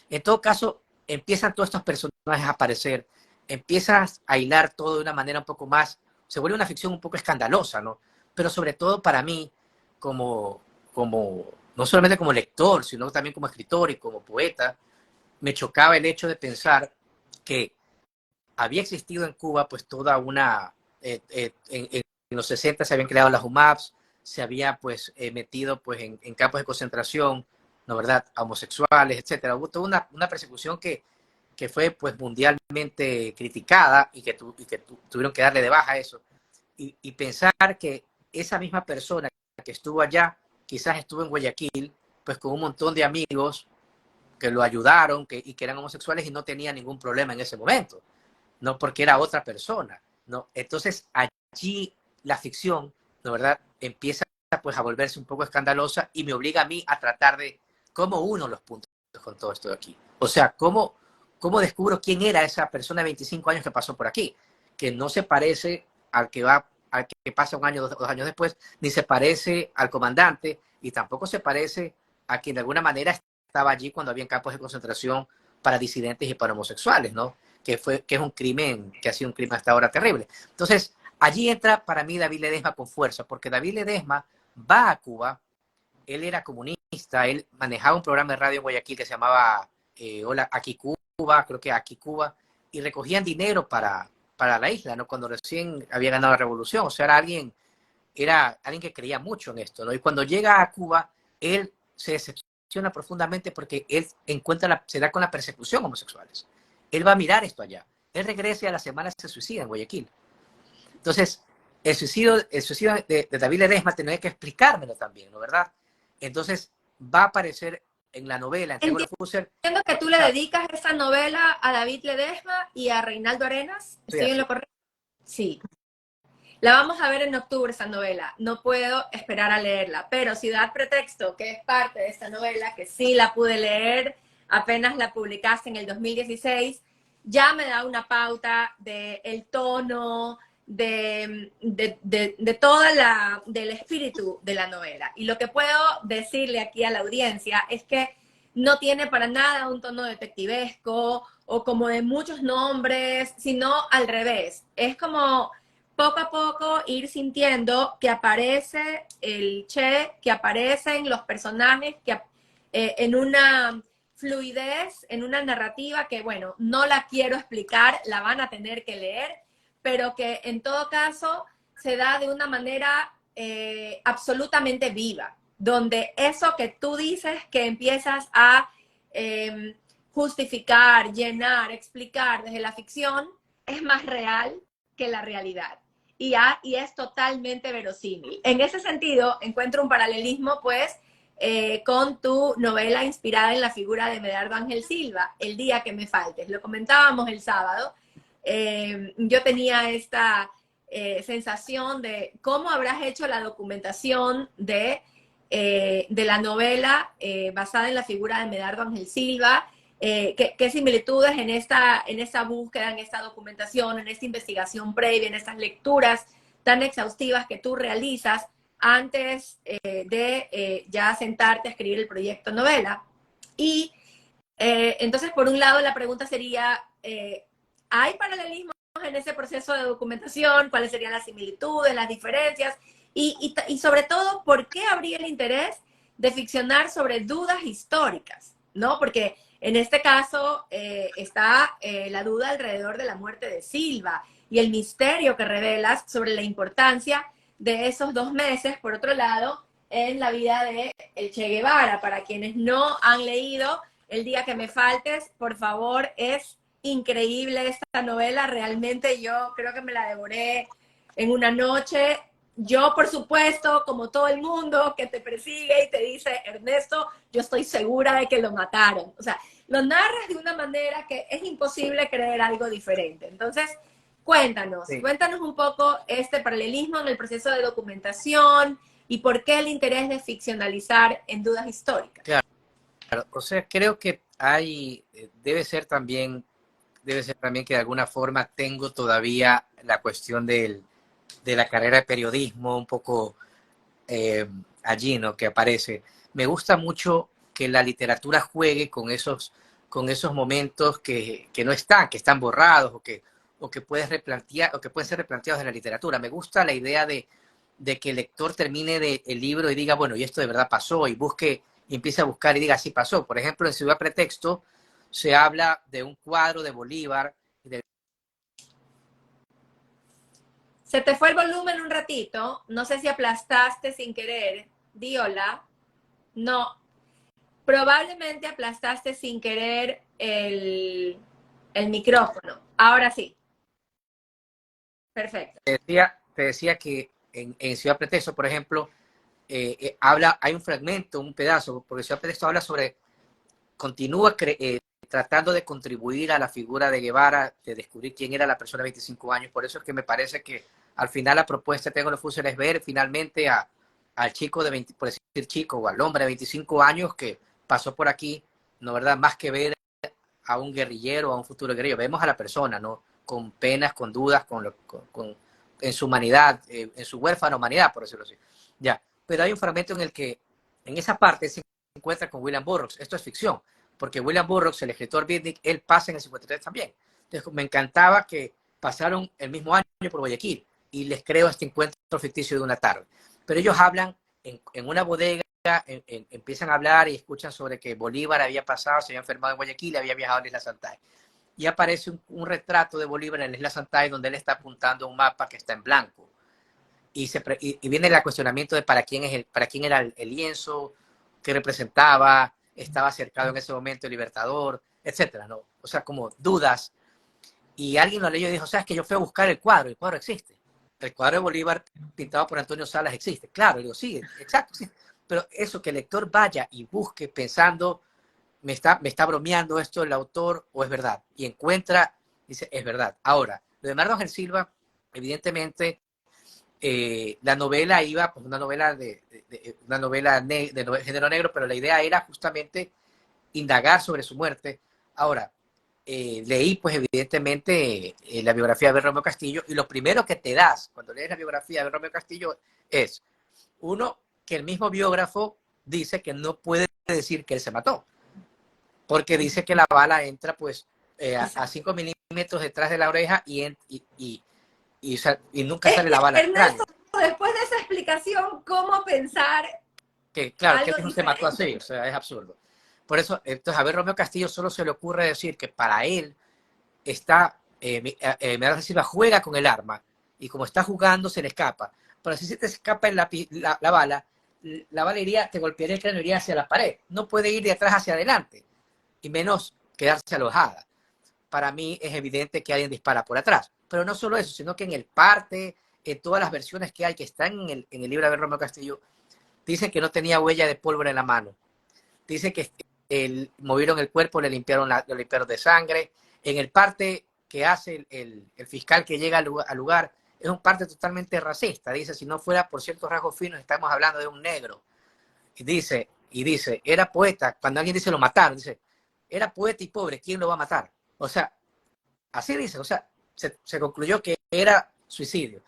En todo caso, empiezan todos estos personajes a aparecer, empiezas a hilar todo de una manera un poco más, se vuelve una ficción un poco escandalosa, ¿no? Pero sobre todo para mí, no solamente como lector, sino también como escritor y como poeta, me chocaba el hecho de pensar que había existido en Cuba pues toda una... en los 60 se habían creado las UMAPs, se había pues metido pues en campos de concentración, ¿no verdad?, a homosexuales, etcétera. Hubo toda una persecución que fue pues mundialmente criticada y que tuvieron que darle de baja a eso. Y pensar que esa misma persona que estuvo allá, quizás estuvo en Guayaquil, pues con un montón de amigos que lo ayudaron y que eran homosexuales y no tenía ningún problema en ese momento, no porque era otra persona, ¿no? Entonces allí la ficción, ¿no verdad?, empieza pues a volverse un poco escandalosa y me obliga a mí a tratar de cómo uno los puntos con todo esto de aquí. O sea, cómo descubro quién era esa persona de 25 años que pasó por aquí, que no se parece al que pasa un año, 2 años después, ni se parece al comandante, y tampoco se parece a quien de alguna manera estaba allí cuando había campos de concentración para disidentes y para homosexuales, ¿no? Que es un crimen, que ha sido un crimen hasta ahora terrible. Entonces, allí entra para mí David Ledesma con fuerza, porque David Ledesma va a Cuba, él era comunista, él manejaba un programa de radio en Guayaquil que se llamaba Hola, aquí Cuba, creo que aquí Cuba, y recogían dinero para la isla, ¿no? Cuando recién había ganado la revolución. O sea, era alguien que creía mucho en esto, ¿no? Y cuando llega a Cuba, él se decepciona profundamente porque él se da con la persecución homosexuales. Él va a mirar esto allá. Él regresa y a la semana se suicida en Guayaquil. Entonces, el suicidio de David Ledesma tenía que explicármelo también, ¿no? ¿Verdad? Entonces, va a aparecer en la novela, en Triángulo Fuser. Entiendo que tú le dedicas esa novela a David Ledesma y a Reinaldo Arenas. ¿Estoy en lo correcto? Sí. La vamos a ver en octubre, esa novela. No puedo esperar a leerla, pero Ciudad Pretexto, que es parte de esta novela, que sí la pude leer, apenas la publicaste en el 2016, ya me da una pauta del tono, de toda del espíritu de la novela. Y lo que puedo decirle aquí a la audiencia es que no tiene para nada un tono detectivesco o como de muchos nombres, sino al revés. Es como poco a poco ir sintiendo que aparece el Che, que aparecen los personajes, en una fluidez, en una narrativa que, bueno, no la quiero explicar, la van a tener que leer, pero que en todo caso se da de una manera absolutamente viva, donde eso que tú dices que empiezas a justificar, llenar, explicar desde la ficción, es más real que la realidad. Y es totalmente verosímil. En ese sentido, encuentro un paralelismo, pues, con tu novela inspirada en la figura de Medardo Ángel Silva, El día que me faltes. Lo comentábamos el sábado. Yo tenía esta sensación de cómo habrás hecho la documentación de la novela basada en la figura de Medardo Ángel Silva. ¿Qué similitudes en esta búsqueda, en esta documentación, en esta investigación previa, en estas lecturas tan exhaustivas que tú realizas antes de ya sentarte a escribir el proyecto novela? Y entonces, por un lado, la pregunta sería, ¿hay paralelismos en ese proceso de documentación? ¿Cuáles serían las similitudes, las diferencias? Y sobre todo, ¿por qué habría el interés de ficcionar sobre dudas históricas? ¿No? Porque en este caso está la duda alrededor de la muerte de Silva y el misterio que revelas sobre la importancia de esos 2 meses, por otro lado, en la vida de el Che Guevara. Para quienes no han leído El día que me faltes, por favor, es increíble esta novela. Realmente yo creo que me la devoré en una noche. Yo, por supuesto, como todo el mundo que te persigue y te dice, Ernesto, yo estoy segura de que lo mataron. O sea, lo narras de una manera que es imposible creer algo diferente. Entonces, Sí. cuéntanos un poco este paralelismo en el proceso de documentación y por qué el interés de ficcionalizar en dudas históricas. Claro. O sea, creo que debe ser también que de alguna forma tengo todavía la cuestión de la carrera de periodismo un poco allí, ¿no? Que aparece. Me gusta mucho que la literatura juegue con esos momentos que no están, que están borrados o que pueden ser replanteados en la literatura. Me gusta la idea de que el lector termine el libro y diga, bueno, y esto de verdad pasó, y empiece a buscar y diga, sí pasó. Por ejemplo, en Ciudad Pretexto se habla de un cuadro de Bolívar. Se te fue el volumen un ratito, no sé si aplastaste sin querer, di hola. No, probablemente aplastaste sin querer el micrófono. Ahora sí, perfecto. Te decía que en Ciudad Pretexto, por ejemplo, hay un fragmento, un pedazo, porque Ciudad Pretexto habla sobre, continúa tratando de contribuir a la figura de Guevara, de descubrir quién era la persona de 25 años. Por eso es que me parece que al final la propuesta de Triángulo Fuser es ver finalmente al chico de 20, por decir chico, o al hombre de 25 años que pasó por aquí, ¿no? ¿Verdad? Más que ver a un guerrillero, a un futuro guerrillero, vemos a la persona, ¿no? Con penas, con dudas, en su humanidad, en su huérfana humanidad, por decirlo así. Ya, pero hay un fragmento en el que, en esa parte, se encuentra con William Burroughs. Esto es ficción, porque William Burroughs, el escritor beatnik, él pasa en el 53 también. Entonces, me encantaba que pasaron el mismo año por Guayaquil y les creo este encuentro ficticio de una tarde. Pero ellos hablan en una bodega empiezan a hablar y escuchan sobre que Bolívar había pasado, se había enfermado en Guayaquil y había viajado a la Isla Santay. Y aparece un retrato de Bolívar en la Isla Santay donde él está apuntando un mapa que está en blanco. Y viene el cuestionamiento de para quién era el lienzo, qué representaba, estaba cercado en ese momento el Libertador, etcétera, ¿no? O sea, como dudas. Y alguien lo leyó y dijo, ¿sabes que yo fui a buscar el cuadro existe? El cuadro de Bolívar pintado por Antonio Salas existe. Claro, digo, sí, exacto, sí. Pero eso, que el lector vaya y busque pensando, me está bromeando esto el autor o es verdad. Y encuentra, dice, es verdad. Ahora, lo de Bernardo Ángel Silva, evidentemente, la novela iba, pues una novela de género negro, pero la idea era justamente indagar sobre su muerte. Ahora, leí pues evidentemente la biografía de Romeo Castillo y lo primero que te das cuando lees la biografía de Romeo Castillo es, uno, que el mismo biógrafo dice que no puede decir que él se mató, porque dice que la bala entra pues a 5 milímetros detrás de la oreja y nunca sale la bala al Ernesto, cráneo. después de esa explicación, ¿cómo pensar Que claro, que algo él se mató así, diferente? o sea, es absurdo. Por eso, entonces a ver, Romeo Castillo solo se le ocurre decir que para él está, Bernardo Silva juega con el arma y como está jugando se le escapa. Pero si se te escapa la bala iría, te golpearía el cráneo, iría hacia la pared. No puede ir de atrás hacia adelante y menos quedarse alojada. Para mí es evidente que alguien dispara por atrás. Pero no solo eso, sino que en el parte, en todas las versiones que hay que están en el libro de Romeo Castillo, dicen que no tenía huella de pólvora en la mano. Dice que movieron el cuerpo, lo limpiaron de sangre. En el parte que hace el fiscal que llega al lugar, es un parte totalmente racista. Dice, si no fuera por ciertos rasgos finos, estamos hablando de un negro. Y dice, era poeta. Cuando alguien dice lo mataron, dice, era poeta y pobre, ¿quién lo va a matar? O sea, así dice, o sea, se concluyó que era suicidio.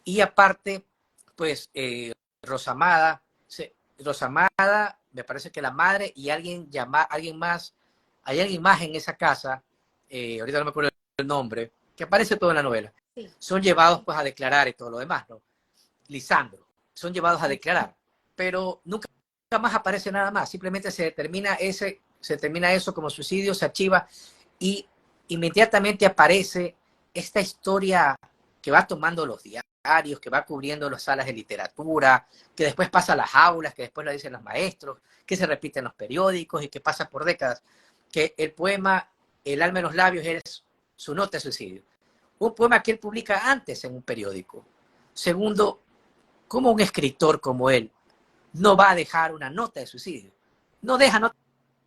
Y aparte, pues, Rosamada, Rosamada, me parece que la madre y alguien más, hay alguien más en esa casa, ahorita no me acuerdo el nombre, que aparece todo en la novela. Sí. Son llevados pues a declarar y todo lo demás, ¿no? Lisandro, son llevados a declarar, pero nunca más aparece nada más, simplemente se determina eso como suicidio, se archiva y inmediatamente aparece esta historia que va tomando los diarios, que va cubriendo las salas de literatura, que después pasa a las aulas, que después lo dicen los maestros, que se repite en los periódicos y que pasa por décadas, que el poema El alma en los labios es su nota de suicidio. Un poema que él publica antes en un periódico. Segundo, ¿cómo un escritor como él no va a dejar una nota de suicidio? No deja nota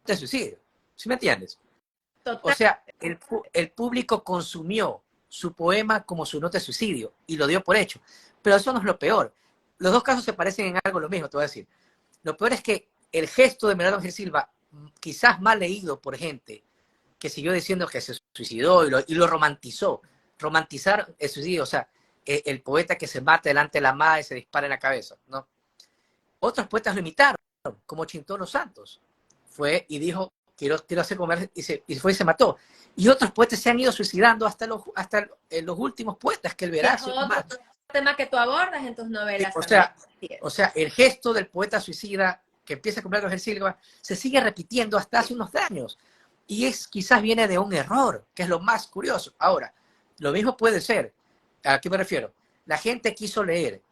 de suicidio, ¿sí me entiendes? O Total. sea, el público consumió su poema como su nota de suicidio y lo dio por hecho. Pero eso no es lo peor. Los dos casos se parecen en algo lo mismo, te voy a decir. Lo peor es que el gesto de Bernardo Ángel Silva, quizás mal leído por gente que siguió diciendo que se suicidó y lo romantizó. Romantizar el suicidio, o sea, el poeta que se mata delante de la amada y se dispara en la cabeza, ¿no? Otros poetas lo imitaron, como Chintón Los Santos. Fue y dijo, quiero hacer comer, y fue y se mató. Y otros poetas se han ido suicidando hasta los últimos poetas, que el Que es Verácio y más. otro tema que tú abordas en tus novelas O también. sea, el gesto del poeta suicida que empieza con Bernardo Ángel Silva se sigue repitiendo hasta hace unos años. Y quizás viene de un error, que es lo más curioso. Ahora, lo mismo puede ser, ¿a qué me refiero? La gente quiso leer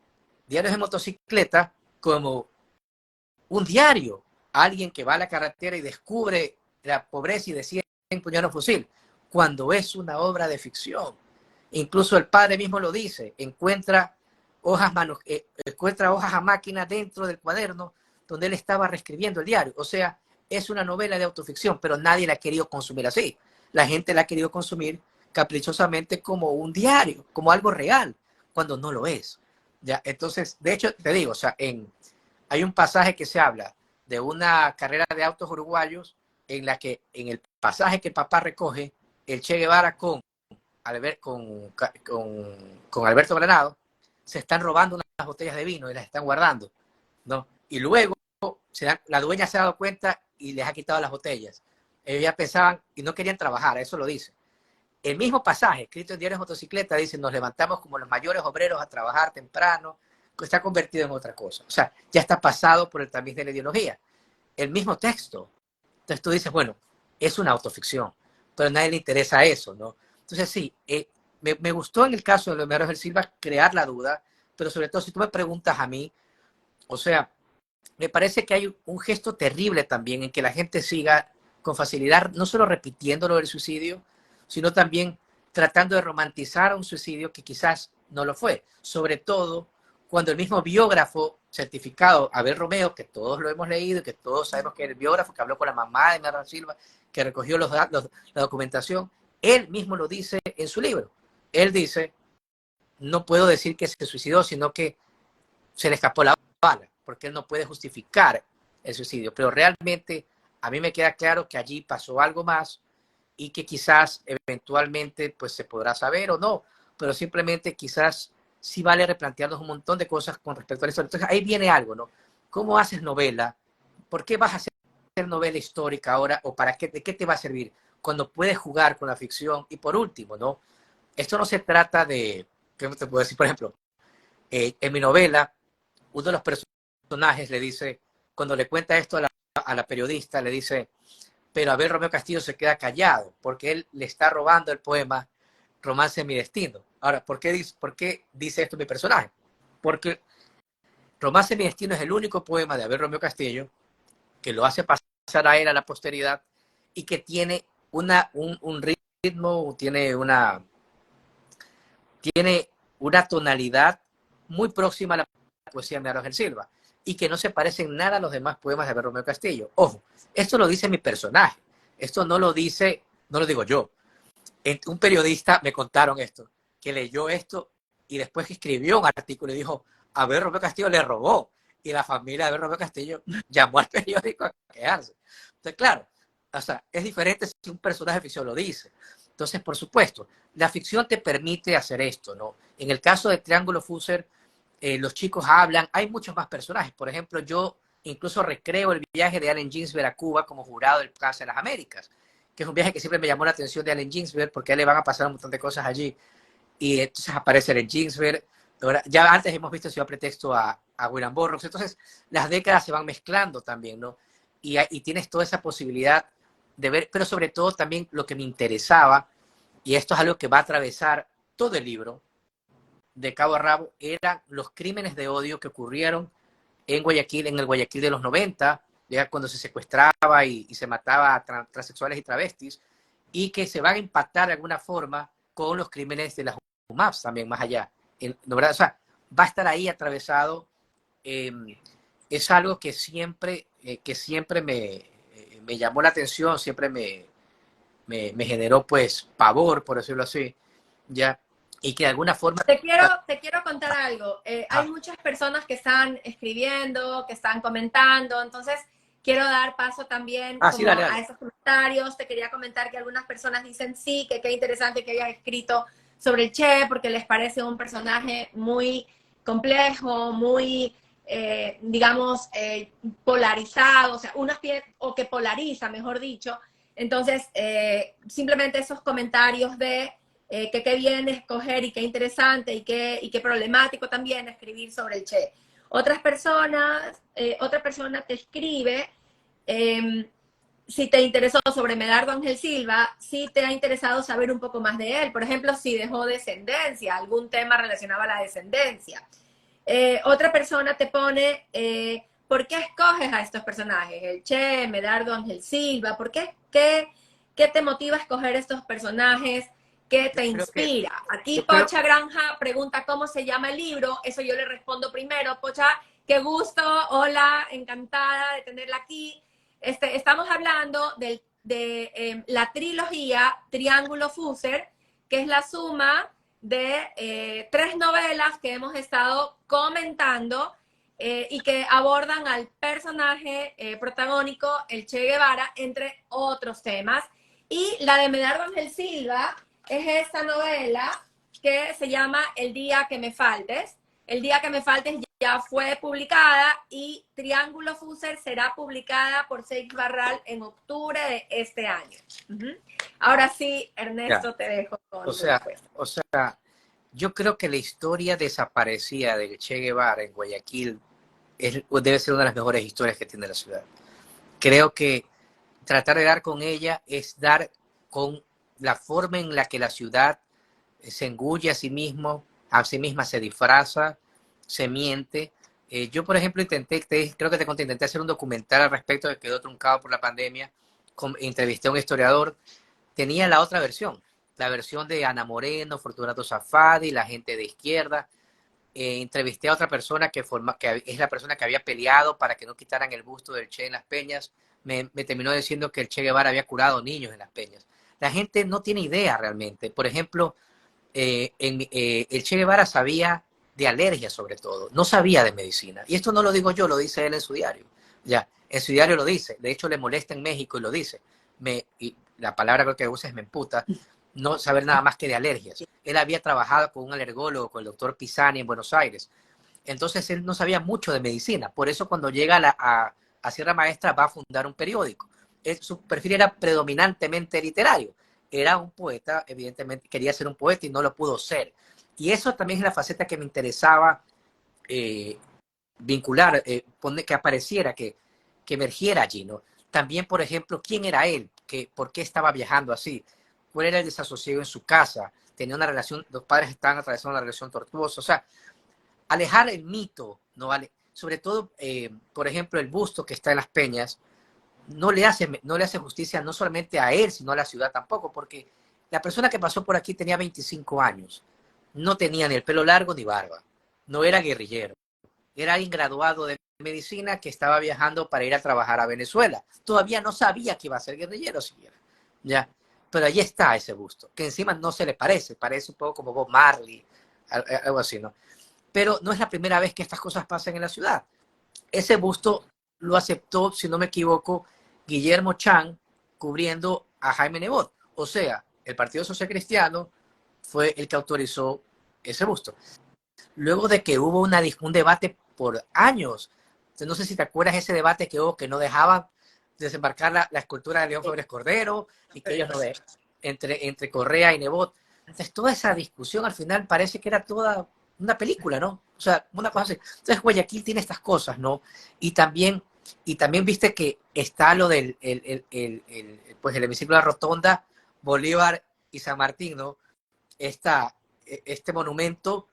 diarios de motocicleta como un diario, alguien que va a la carretera y descubre la pobreza y decide empuñar un fusil, cuando es una obra de ficción. Incluso el padre mismo lo dice, encuentra hojas a máquina dentro del cuaderno donde él estaba reescribiendo el diario. O sea, es una novela de autoficción, pero nadie la ha querido consumir así. La gente la ha querido consumir caprichosamente como un diario, como algo real, cuando no lo es. ¿Ya? Entonces, de hecho, te digo, o sea, hay un pasaje que se habla de una carrera de autos uruguayos en la que en el pasaje que el papá recoge, el Che Guevara con Alberto Granado se están robando unas botellas de vino y las están guardando, ¿no? Y luego la dueña se ha dado cuenta y les ha quitado las botellas. Ellos ya pensaban y no querían trabajar, eso lo dice. El mismo pasaje, escrito en Diarios de Motocicleta, dice, nos levantamos como los mayores obreros a trabajar temprano, está convertido en otra cosa. O sea, ya está pasado por el tamiz de la ideología. El mismo texto. Entonces tú dices, bueno, es una autoficción, pero a nadie le interesa eso, ¿no? Entonces sí, me gustó en el caso de Leonardo del Silva crear la duda, pero sobre todo si tú me preguntas a mí, o sea, me parece que hay un gesto terrible también en que la gente siga con facilidad, no solo repitiendo lo del suicidio, sino también tratando de romantizar un suicidio que quizás no lo fue. Sobre todo cuando el mismo biógrafo certificado, Abel Romeo, que todos lo hemos leído, que todos sabemos que es el biógrafo que habló con la mamá de Leonardo Silva, que recogió la documentación, él mismo lo dice en su libro. Él dice, no puedo decir que se suicidó, sino que se le escapó la bala, porque él no puede justificar el suicidio. Pero realmente a mí me queda claro que allí pasó algo más y que quizás eventualmente pues se podrá saber o no, pero simplemente quizás sí vale replantearnos un montón de cosas con respecto a la historia. Entonces ahí viene algo, ¿no? ¿Cómo haces novela? ¿Por qué vas a hacer novela histórica ahora? ¿O para qué, de qué te va a servir? Cuando puedes jugar con la ficción. Y por último, ¿no? Esto no se trata de, ¿qué te puedo decir? Por ejemplo, en mi novela, uno de los personajes le dice, cuando le cuenta esto a la periodista, le dice, pero Abel Romeo Castillo se queda callado porque él le está robando el poema Romance en mi destino. Ahora, ¿por qué dice esto mi personaje? Porque Romance en mi destino es el único poema de Abel Romeo Castillo que lo hace pasar a él a la posteridad y que tiene un ritmo, tiene una tonalidad muy próxima a la poesía de Ángel Silva y que no se parece en nada a los demás poemas de Abel Romeo Castillo. Ojo, esto lo dice mi personaje, esto no lo digo yo. Un periodista me contaron esto, que leyó esto y después que escribió un artículo y dijo, Abel Romeo Castillo le robó. Y la familia de Abel Romeo Castillo llamó al periódico a quejarse. Entonces, claro, o sea, es diferente si un personaje de ficción lo dice. Entonces, por supuesto, la ficción te permite hacer esto, ¿no? En el caso de Triángulo Fusser, los chicos hablan, hay muchos más personajes. Por ejemplo, yo incluso recreo el viaje de Allen Ginsberg a Cuba como jurado del Plaza de las Américas, que es un viaje que siempre me llamó la atención de Allen Ginsberg, porque a él le van a pasar un montón de cosas allí. Y entonces aparece Allen Ginsberg. Ahora, ya antes hemos visto Ciudad Pretexto a William Burroughs. Entonces, las décadas se van mezclando también, ¿no? Y tienes toda esa posibilidad de ver, pero sobre todo también lo que me interesaba, y esto es algo que va a atravesar todo el libro, de cabo a rabo, eran los crímenes de odio que ocurrieron en Guayaquil, en el Guayaquil de los 90, ya cuando se secuestraba y se mataba a transexuales y travestis, y que se van a impactar de alguna forma con los crímenes de las UMAPs también más allá. O sea, va a estar ahí atravesado. Eh, es algo que siempre me llamó la atención, siempre me generó pues pavor, por decirlo así, ya, y que de alguna forma... Te quiero contar algo. Hay Ah, muchas personas que están escribiendo, que están comentando, entonces quiero dar paso también sí, como dale, a dale. esos comentarios. Te quería comentar que algunas personas dicen sí, que qué interesante que hayas escrito sobre el Che, porque les parece un personaje muy complejo, muy, digamos, polarizado, o sea, o que polariza, mejor dicho. Entonces, simplemente esos comentarios de que qué bien escoger y qué interesante y qué problemático también escribir sobre el Che. Otra persona te escribe, eh, si te interesó sobre Medardo Ángel Silva, si te ha interesado saber un poco más de él. Por ejemplo, si dejó descendencia, algún tema relacionado a la descendencia. Otra persona te pone, ¿por qué escoges a estos personajes? El Che, Medardo Ángel Silva, ¿por qué? ¿Qué te motiva a escoger estos personajes? ¿Qué Yo te creo que, inspira? Aquí yo creo, Pocha Granja pregunta cómo se llama el libro. Eso yo le respondo primero. Pocha, qué gusto. Hola, encantada de tenerla aquí. Estamos hablando de la trilogía Triángulo Fusser, que es la suma de 3 novelas que hemos estado comentando y que abordan al personaje protagónico, el Che Guevara, entre otros temas. Y la de Medardo Ángel Silva es esta novela que se llama El día que me faltes. El día que me faltes ya fue publicada y Triángulo Fusser será publicada por Seix Barral en octubre de este año. Ahora sí, ya, Ernesto, te dejo o con tu sea, respuesta. o sea, Yo creo que la historia desaparecida del Che Guevara en Guayaquil debe ser una de las mejores historias que tiene la ciudad. Creo que tratar de dar con ella es dar con la forma en la que la ciudad se engulle a sí misma se disfraza, se miente. Yo, por ejemplo, creo que te conté, intenté hacer un documental al respecto que quedó truncado por la pandemia. Entrevisté a un historiador, tenía la otra versión, la versión de Ana Moreno, Fortunato Safadi, la gente de izquierda. Entrevisté a otra persona que es la persona que había peleado para que no quitaran el busto del Che en las Peñas. Me terminó diciendo que el Che Guevara había curado niños en las Peñas. La gente no tiene idea realmente. Por ejemplo, el Che Guevara sabía de alergias sobre todo, no sabía de medicina. Y esto no lo digo yo, lo dice él en su diario. Ya, en su diario lo dice. De hecho, le molesta en México y lo dice. Y la palabra creo que usa es me emputa, no saber nada más que de alergias. Él había trabajado con un alergólogo, con el doctor Pisani en Buenos Aires. Entonces él no sabía mucho de medicina. Por eso cuando llega a Sierra Maestra va a fundar un periódico. Su perfil era predominantemente literario. Era un poeta, evidentemente quería ser un poeta y no lo pudo ser. Y eso también es la faceta que me interesaba vincular, que apareciera, que emergiera allí, ¿no? También, por ejemplo, ¿quién era él? ¿Por qué estaba viajando así? ¿Cuál era el desasosiego en su casa? Tenía una relación, los padres estaban atravesando una relación tortuosa. O sea, alejar el mito, ¿no? Sobre todo, por ejemplo, el busto que está en Las Peñas, no le hace justicia no solamente a él, sino a la ciudad tampoco, porque la persona que pasó por aquí tenía 25 años, no tenía ni el pelo largo ni barba, no era guerrillero, era alguien graduado de medicina que estaba viajando para ir a trabajar a Venezuela. Todavía no sabía que iba a ser guerrillero siquiera, ¿ya? Pero allí está ese busto, que encima no se le parece un poco como Bob Marley, algo así, ¿no? Pero no es la primera vez que estas cosas pasan en la ciudad. Ese busto lo aceptó, si no me equivoco, Guillermo Chan, cubriendo a Jaime Nebot. O sea, el Partido Social Cristiano fue el que autorizó ese busto. Luego de que hubo un debate por años, no sé si te acuerdas ese debate que hubo que no dejaban desembarcar la escultura de León Febres Cordero y que ellos no dejan, entre Correa y Nebot. Entonces, toda esa discusión al final parece que era toda una película, ¿no? O sea, una cosa así. Entonces, Guayaquil tiene estas cosas, ¿no? Y también viste que está lo del pues el hemiciclo de la Rotonda, Bolívar y San Martín, ¿no? Este monumento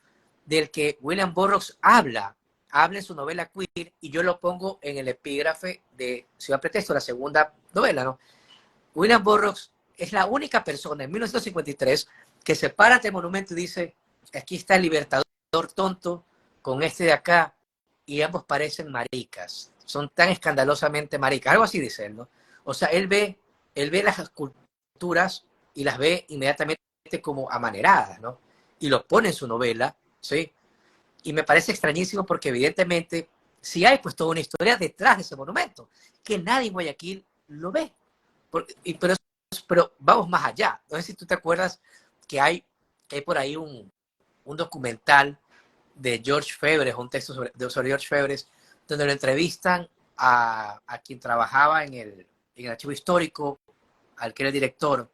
del que William Burroughs habla en su novela Queer, y yo lo pongo en el epígrafe de Ciudad Pretexto, la segunda novela, ¿no? William Burroughs es la única persona en 1953 que se para ante el monumento y dice, aquí está el libertador tonto con este de acá, y ambos parecen maricas, son tan escandalosamente maricas, algo así dice él, ¿no? O sea, él ve las esculturas y las ve inmediatamente como amaneradas, ¿no? Y lo pone en su novela, ¿sí? Y me parece extrañísimo porque evidentemente sí hay pues toda una historia detrás de ese monumento, que nadie en Guayaquil lo ve. Pero vamos más allá. No sé si tú te acuerdas que hay por ahí un documental de George Febres, un texto sobre George Febres, donde lo entrevistan a quien trabajaba en el archivo histórico, al que era el director.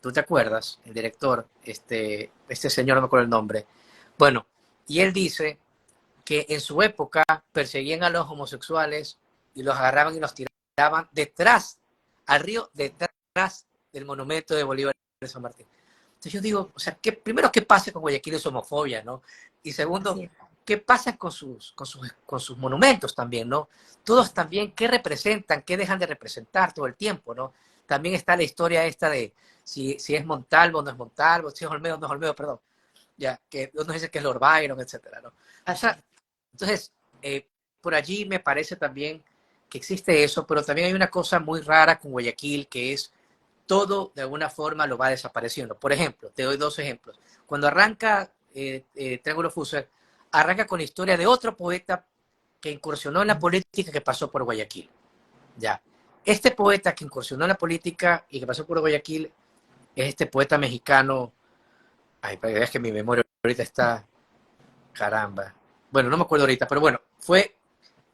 ¿Tú te acuerdas? El director, este señor, no me acuerdo el nombre. Bueno, y él dice que en su época perseguían a los homosexuales y los agarraban y los tiraban al río, detrás del monumento de Bolívar de San Martín. Entonces yo digo, o sea, primero, ¿qué pasa con Guayaquil es homofobia, no? Y segundo, ¿qué pasa con sus monumentos también, no? Todos también, ¿qué representan? ¿Qué dejan de representar todo el tiempo, no? También está la historia esta de si es Montalvo o no es Montalvo, si es Olmedo o no es Olmedo, perdón. Ya, que uno dice que es Lord Byron, etcétera, ¿no? O sea, entonces, por allí me parece también que existe eso, pero también hay una cosa muy rara con Guayaquil, que es todo de alguna forma lo va desapareciendo. Por ejemplo, te doy dos ejemplos. Cuando arranca Triángulo Fuser, arranca con la historia de otro poeta que incursionó en la política que pasó por Guayaquil. Ya. Este poeta que incursionó en la política y que pasó por Guayaquil es este poeta mexicano. Ay, es que mi memoria ahorita está, caramba. Bueno, no me acuerdo ahorita, pero bueno,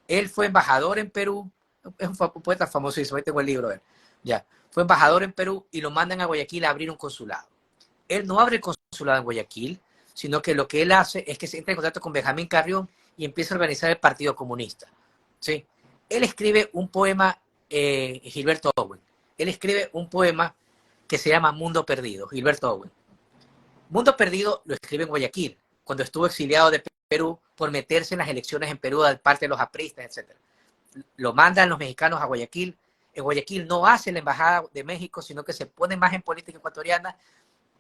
él fue embajador en Perú, es un poeta famosísimo, ahí tengo el libro de él. Ya, fue embajador en Perú y lo mandan a Guayaquil a abrir un consulado. Él no abre el consulado en Guayaquil, sino que lo que él hace es que se entra en contacto con Benjamín Carrión y empieza a organizar el Partido Comunista. ¿Sí? Él escribe un poema, Gilberto Owen, él escribe un poema que se llama Mundo Perdido, Gilberto Owen. Mundo Perdido lo escribe en Guayaquil, cuando estuvo exiliado de Perú por meterse en las elecciones en Perú de parte de los apristas, etc. Lo mandan los mexicanos a Guayaquil. En Guayaquil no hace la embajada de México, sino que se pone más en política ecuatoriana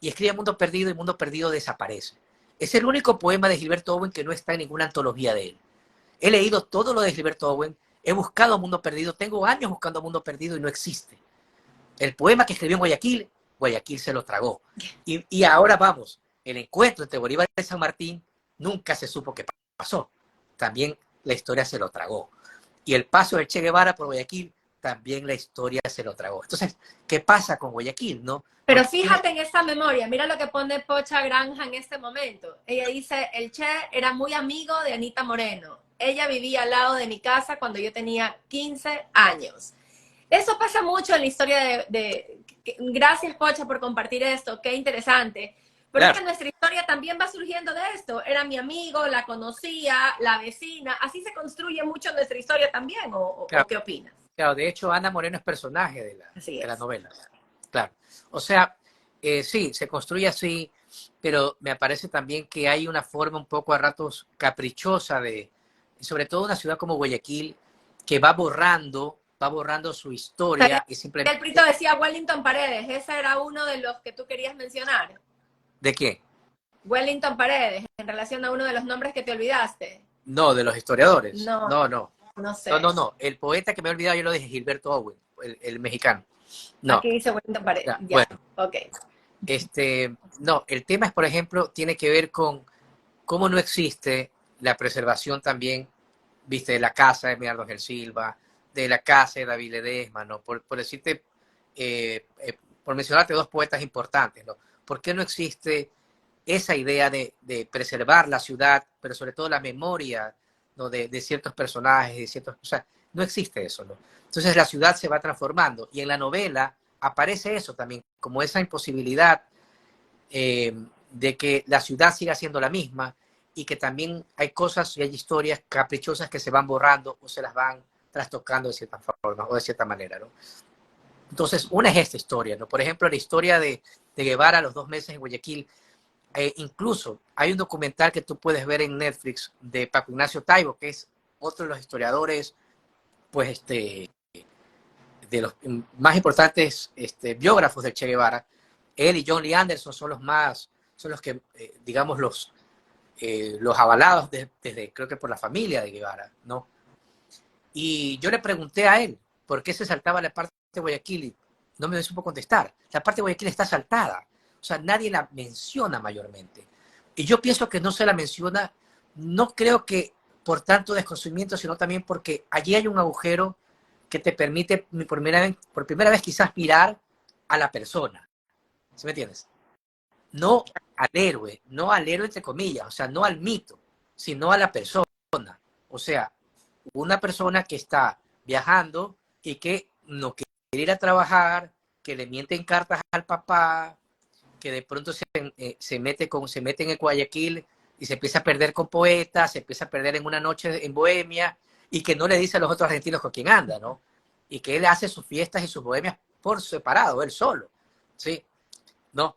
y escribe Mundo Perdido, y Mundo Perdido desaparece. Es el único poema de Gilberto Owen que no está en ninguna antología de él. He leído todo lo de Gilberto Owen, he buscado Mundo Perdido, tengo años buscando Mundo Perdido y no existe. El poema que escribió en Guayaquil, Guayaquil se lo tragó. Y ahora vamos, el encuentro entre Bolívar y San Martín nunca se supo qué pasó. También la historia se lo tragó. Y el paso del Che Guevara por Guayaquil, también la historia se lo tragó. Entonces, ¿qué pasa con Guayaquil, no? Pero fíjate en esa memoria, mira lo que pone Pocha Granja en este momento. Ella dice, el Che era muy amigo de Anita Moreno. Ella vivía al lado de mi casa cuando yo tenía 15 años. Eso pasa mucho en la historia Gracias, Pocha, por compartir esto. Qué interesante. Pero claro, es que nuestra historia también va surgiendo de esto. Era mi amigo, la conocía, la vecina. Así se construye mucho nuestra historia también, claro, ¿o qué opinas? Claro, de hecho, Ana Moreno es personaje de la novela. Claro. O sea, sí, se construye así, pero me parece también que hay una forma un poco a ratos caprichosa sobre todo una ciudad como Guayaquil, que va borrando su historia y simplemente... El Prito decía Wellington Paredes, ese era uno de los que tú querías mencionar. ¿De qué? Wellington Paredes, en relación a uno de los nombres que te olvidaste. No, de los historiadores. No, no sé. No. El poeta que me he olvidado, yo lo dije, Gilberto Owen, el mexicano. No. Aquí dice Wellington Paredes. Ya. Bueno, ok. No, el tema es, por ejemplo, tiene que ver con cómo no existe la preservación también, viste, de la casa de Miguel Ángel Silva, de la casa de David Ledesma, ¿no? Por decirte, por mencionarte dos poetas importantes, ¿no? ¿Por qué no existe esa idea de preservar la ciudad, pero sobre todo la memoria, ¿no? de ciertos personajes, o sea, no existe eso, ¿no? Entonces la ciudad se va transformando y en la novela aparece eso también, como esa imposibilidad de que la ciudad siga siendo la misma y que también hay cosas y hay historias caprichosas que se van borrando o se las van trastocando de cierta forma o de cierta manera, ¿no? Entonces, una es esta historia, ¿no? Por ejemplo, la historia de Guevara a los 2 meses en Guayaquil. Incluso hay un documental que tú puedes ver en Netflix de Paco Ignacio Taibo, que es otro de los historiadores, pues, de los más importantes biógrafos del Che Guevara. Él y John Lee Anderson son los que, digamos, los avalados desde, creo que por la familia de Guevara, ¿no? Y yo le pregunté a él por qué se saltaba la parte de Guayaquil y no me supo contestar. La parte de Guayaquil está saltada. O sea, nadie la menciona mayormente. Y yo pienso que no se la menciona, no creo que por tanto desconocimiento, sino también porque allí hay un agujero que te permite por primera vez quizás mirar a la persona. ¿Sí me entiendes? No al héroe entre comillas, o sea, no al mito, sino a la persona. O sea, una persona que está viajando y que no quiere ir a trabajar, que le mienten cartas al papá, que de pronto se mete en el Guayaquil y se empieza a perder con poetas, se empieza a perder en una noche en Bohemia y que no le dice a los otros argentinos con quién anda, ¿no? Y que él hace sus fiestas y sus bohemias por separado, él solo, ¿sí? ¿No?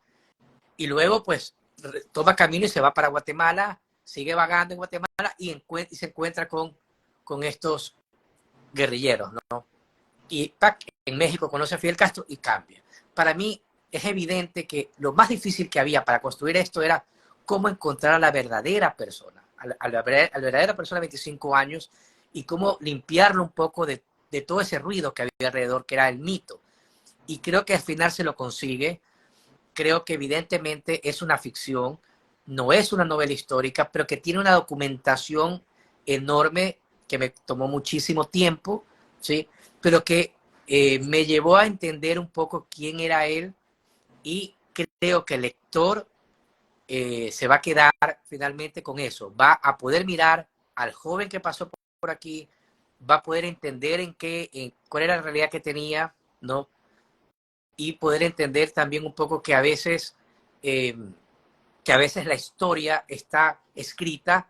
Y luego, pues, toma camino y se va para Guatemala, sigue vagando en Guatemala y se encuentra con estos guerrilleros, ¿no? Y en México conoce a Fidel Castro y cambia. Para mí es evidente que lo más difícil que había para construir esto era cómo encontrar a la verdadera persona, a la verdadera persona de 25 años y cómo limpiarlo un poco de todo ese ruido que había alrededor, que era el mito. Y creo que al final se lo consigue. Creo que evidentemente es una ficción, no es una novela histórica, pero que tiene una documentación enorme que me tomó muchísimo tiempo, ¿sí? Pero que me llevó a entender un poco quién era él y creo que el lector se va a quedar finalmente con eso. Va a poder mirar al joven que pasó por aquí, va a poder entender cuál era la realidad que tenía, ¿no? Y poder entender también un poco que a veces que a veces la historia está escrita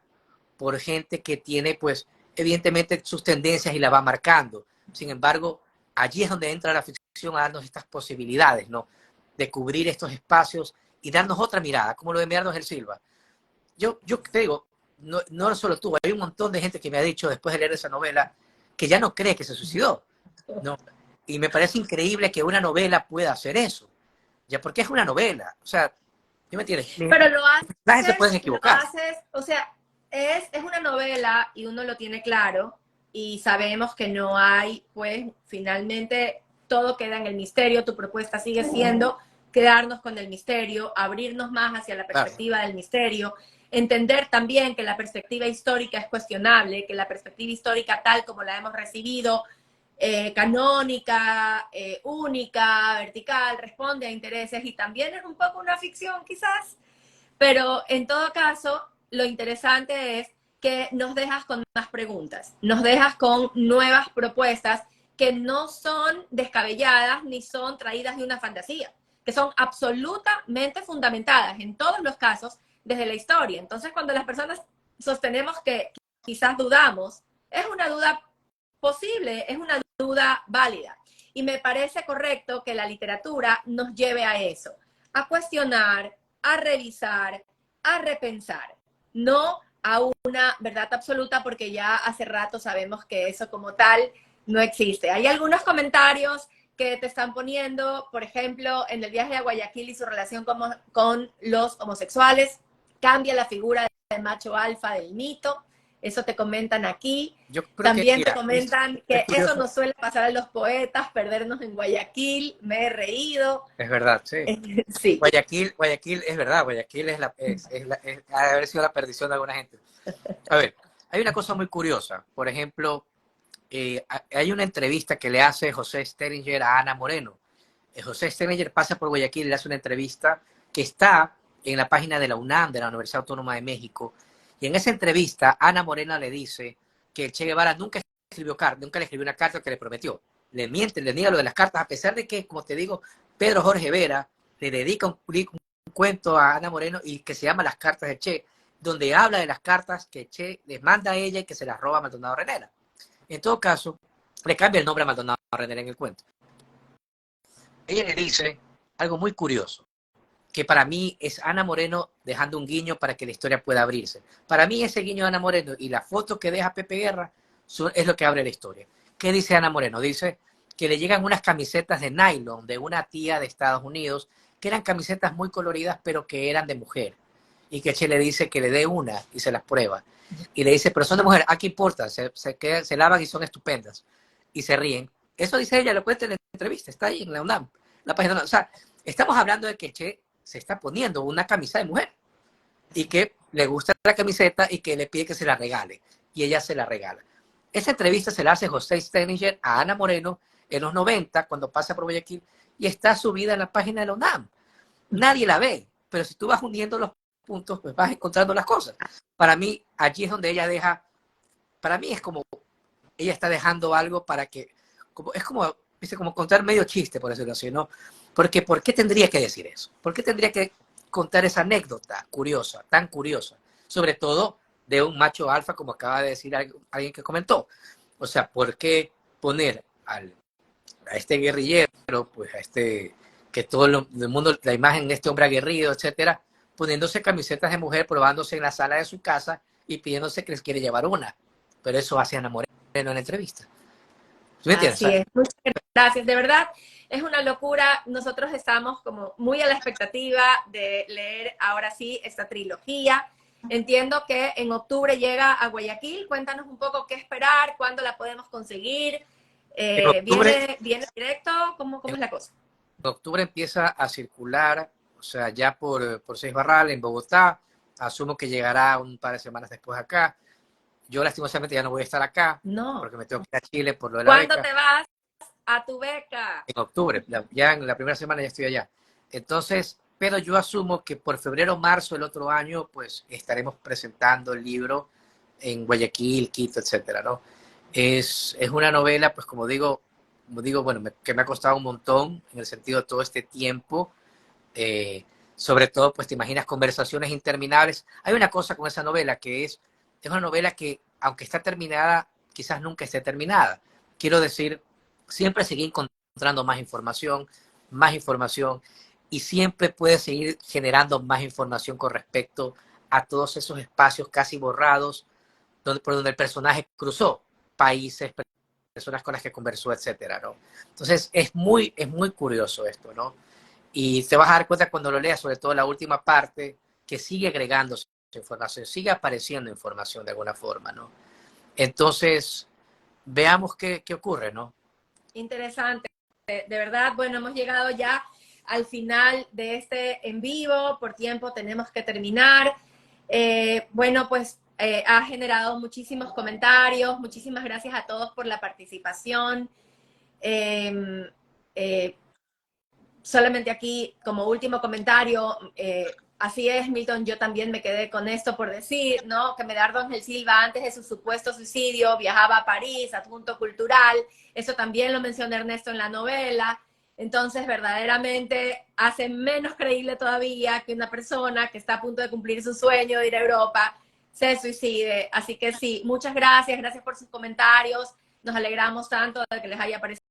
por gente que tiene, pues, evidentemente sus tendencias y la va marcando. Sin embargo, allí es donde entra la ficción a darnos estas posibilidades, ¿no? De cubrir estos espacios y darnos otra mirada, como lo de Bernardo Gil Silva. Yo te digo, no solo tú, hay un montón de gente que me ha dicho después de leer esa novela que ya no cree que se suicidó, ¿no? Y me parece increíble que una novela pueda hacer eso, ya porque es una novela, o sea, ¿sí me entiendes? Pero lo Las se pueden equivocar. haces, o sea, es una novela y uno lo tiene claro y sabemos que no hay, pues finalmente todo queda en el misterio, tu propuesta sigue siendo quedarnos con el misterio, abrirnos más hacia la perspectiva del misterio, entender también que la perspectiva histórica es cuestionable, que la perspectiva histórica tal como la hemos recibido, canónica, única, vertical, responde a intereses y también es un poco una ficción quizás, pero en todo caso, lo interesante es que nos dejas con más preguntas, nos dejas con nuevas propuestas que no son descabelladas ni son traídas de una fantasía, que son absolutamente fundamentadas en todos los casos desde la historia. Entonces, cuando las personas sostenemos que quizás dudamos, es una duda posible, es una duda válida. Y me parece correcto que la literatura nos lleve a eso, a cuestionar, a revisar, a repensar, no a una verdad absoluta, porque ya hace rato sabemos que eso como tal no existe. Hay algunos comentarios que te están poniendo, por ejemplo, en el viaje a Guayaquil y su relación con los homosexuales, cambia la figura del macho alfa del mito, eso te comentan aquí. Yo creo que, También te mira, comentan es que eso curioso. nos suele pasar a los poetas, perdernos en Guayaquil, me he reído. Es verdad, sí. Sí. Guayaquil es verdad, Guayaquil ha de haber sido la perdición de alguna gente. A ver, hay una cosa muy curiosa. Por ejemplo, hay una entrevista que le hace José Stellinger a Ana Moreno. José Stellinger pasa por Guayaquil y le hace una entrevista que está en la página de la UNAM, de la Universidad Autónoma de México. Y en esa entrevista, Ana Moreno le dice que el Che Guevara nunca le escribió una carta que le prometió. Le miente, le niega lo de las cartas, a pesar de que, como te digo, Pedro Jorge Vera le dedica un cuento a Ana Moreno y que se llama Las cartas de Che, donde habla de las cartas que Che les manda a ella y que se las roba a Maldonado Renera. En todo caso, le cambia el nombre a Maldonado Renera en el cuento. Ella le dice algo muy curioso, que para mí es Ana Moreno dejando un guiño para que la historia pueda abrirse. Para mí ese guiño de Ana Moreno y la foto que deja Pepe Guerra es lo que abre la historia. ¿Qué dice Ana Moreno? Dice que le llegan unas camisetas de nylon de una tía de Estados Unidos, que eran camisetas muy coloridas, pero que eran de mujer. Y que Che le dice que le dé una y se las prueba. Y le dice, pero son de mujer, ¿a qué importa? Se lavan y son estupendas. Y se ríen. Eso dice ella, lo cuenta en la entrevista, está ahí en la UNAM. La página, o sea, estamos hablando de que Che se está poniendo una camisa de mujer y que le gusta la camiseta y que le pide que se la regale. Y ella se la regala. Esa entrevista se la hace José Stellinger a Ana Moreno en los 90, cuando pasa por Guayaquil, y está subida en la página de la UNAM. Nadie la ve, pero si tú vas uniendo los puntos, pues vas encontrando las cosas. Para mí, allí es donde ella deja, para mí es como, ella está dejando algo para que, es como, ¿viste? Como contar medio chiste, por decirlo así, ¿no? Porque, ¿por qué tendría que decir eso? ¿Por qué tendría que contar esa anécdota curiosa, tan curiosa? Sobre todo de un macho alfa, como acaba de decir alguien que comentó. O sea, ¿por qué poner a este guerrillero, pues a este, que todo el mundo, la imagen de este hombre aguerrido, etcétera, poniéndose camisetas de mujer, probándose en la sala de su casa y pidiéndose que les quiere llevar una? Pero eso hace Ana Moreno en la entrevista. ¿Sí me entiendes? Así es. Muchas gracias. De verdad, es una locura. Nosotros estamos como muy a la expectativa de leer ahora sí esta trilogía. Entiendo que en octubre llega a Guayaquil. Cuéntanos un poco qué esperar, cuándo la podemos conseguir. En octubre, ¿Viene directo? ¿Cómo es la cosa? en octubre empieza a circular, o sea, ya por Seis Barral en Bogotá. Asumo que llegará un par de semanas después acá. Yo lastimosamente ya no voy a estar acá No. porque me tengo que ir a Chile por lo de la ¿Cuándo beca. te vas a tu beca? En octubre, ya en la primera semana ya estoy allá. Entonces, pero yo asumo que por febrero o marzo del otro año, pues estaremos presentando el libro en Guayaquil, Quito, etcétera, ¿no? Es una novela, pues bueno, que me ha costado un montón en el sentido de todo este tiempo. sobre todo, pues te imaginas conversaciones interminables. Hay una cosa con esa novela que es una novela que, aunque está terminada, quizás nunca esté terminada. Quiero decir, siempre seguir encontrando más información, y siempre puedes seguir generando más información con respecto a todos esos espacios casi borrados por donde el personaje cruzó, países, personas con las que conversó, etcétera, ¿no? Entonces, es muy curioso esto, ¿no? Y te vas a dar cuenta cuando lo leas, sobre todo la última parte, que sigue agregando información, sigue apareciendo información de alguna forma, ¿no? Entonces, veamos qué ocurre, ¿no? Interesante. De verdad, bueno, hemos llegado ya al final de este en vivo. Por tiempo tenemos que terminar. Bueno, pues ha generado muchísimos comentarios. Muchísimas gracias a todos por la participación. Eh, eh, Solamente aquí, como último comentario, así es, Milton, yo también me quedé con esto por decir, ¿no? Que Medardo Ángel Silva, antes de su supuesto suicidio, viajaba a París, adjunto cultural, eso también lo menciona Ernesto en la novela. Entonces, verdaderamente hace menos creíble todavía que una persona que está a punto de cumplir su sueño de ir a Europa se suicide. Así que sí, muchas gracias, gracias por sus comentarios. Nos alegramos tanto de que les haya parecido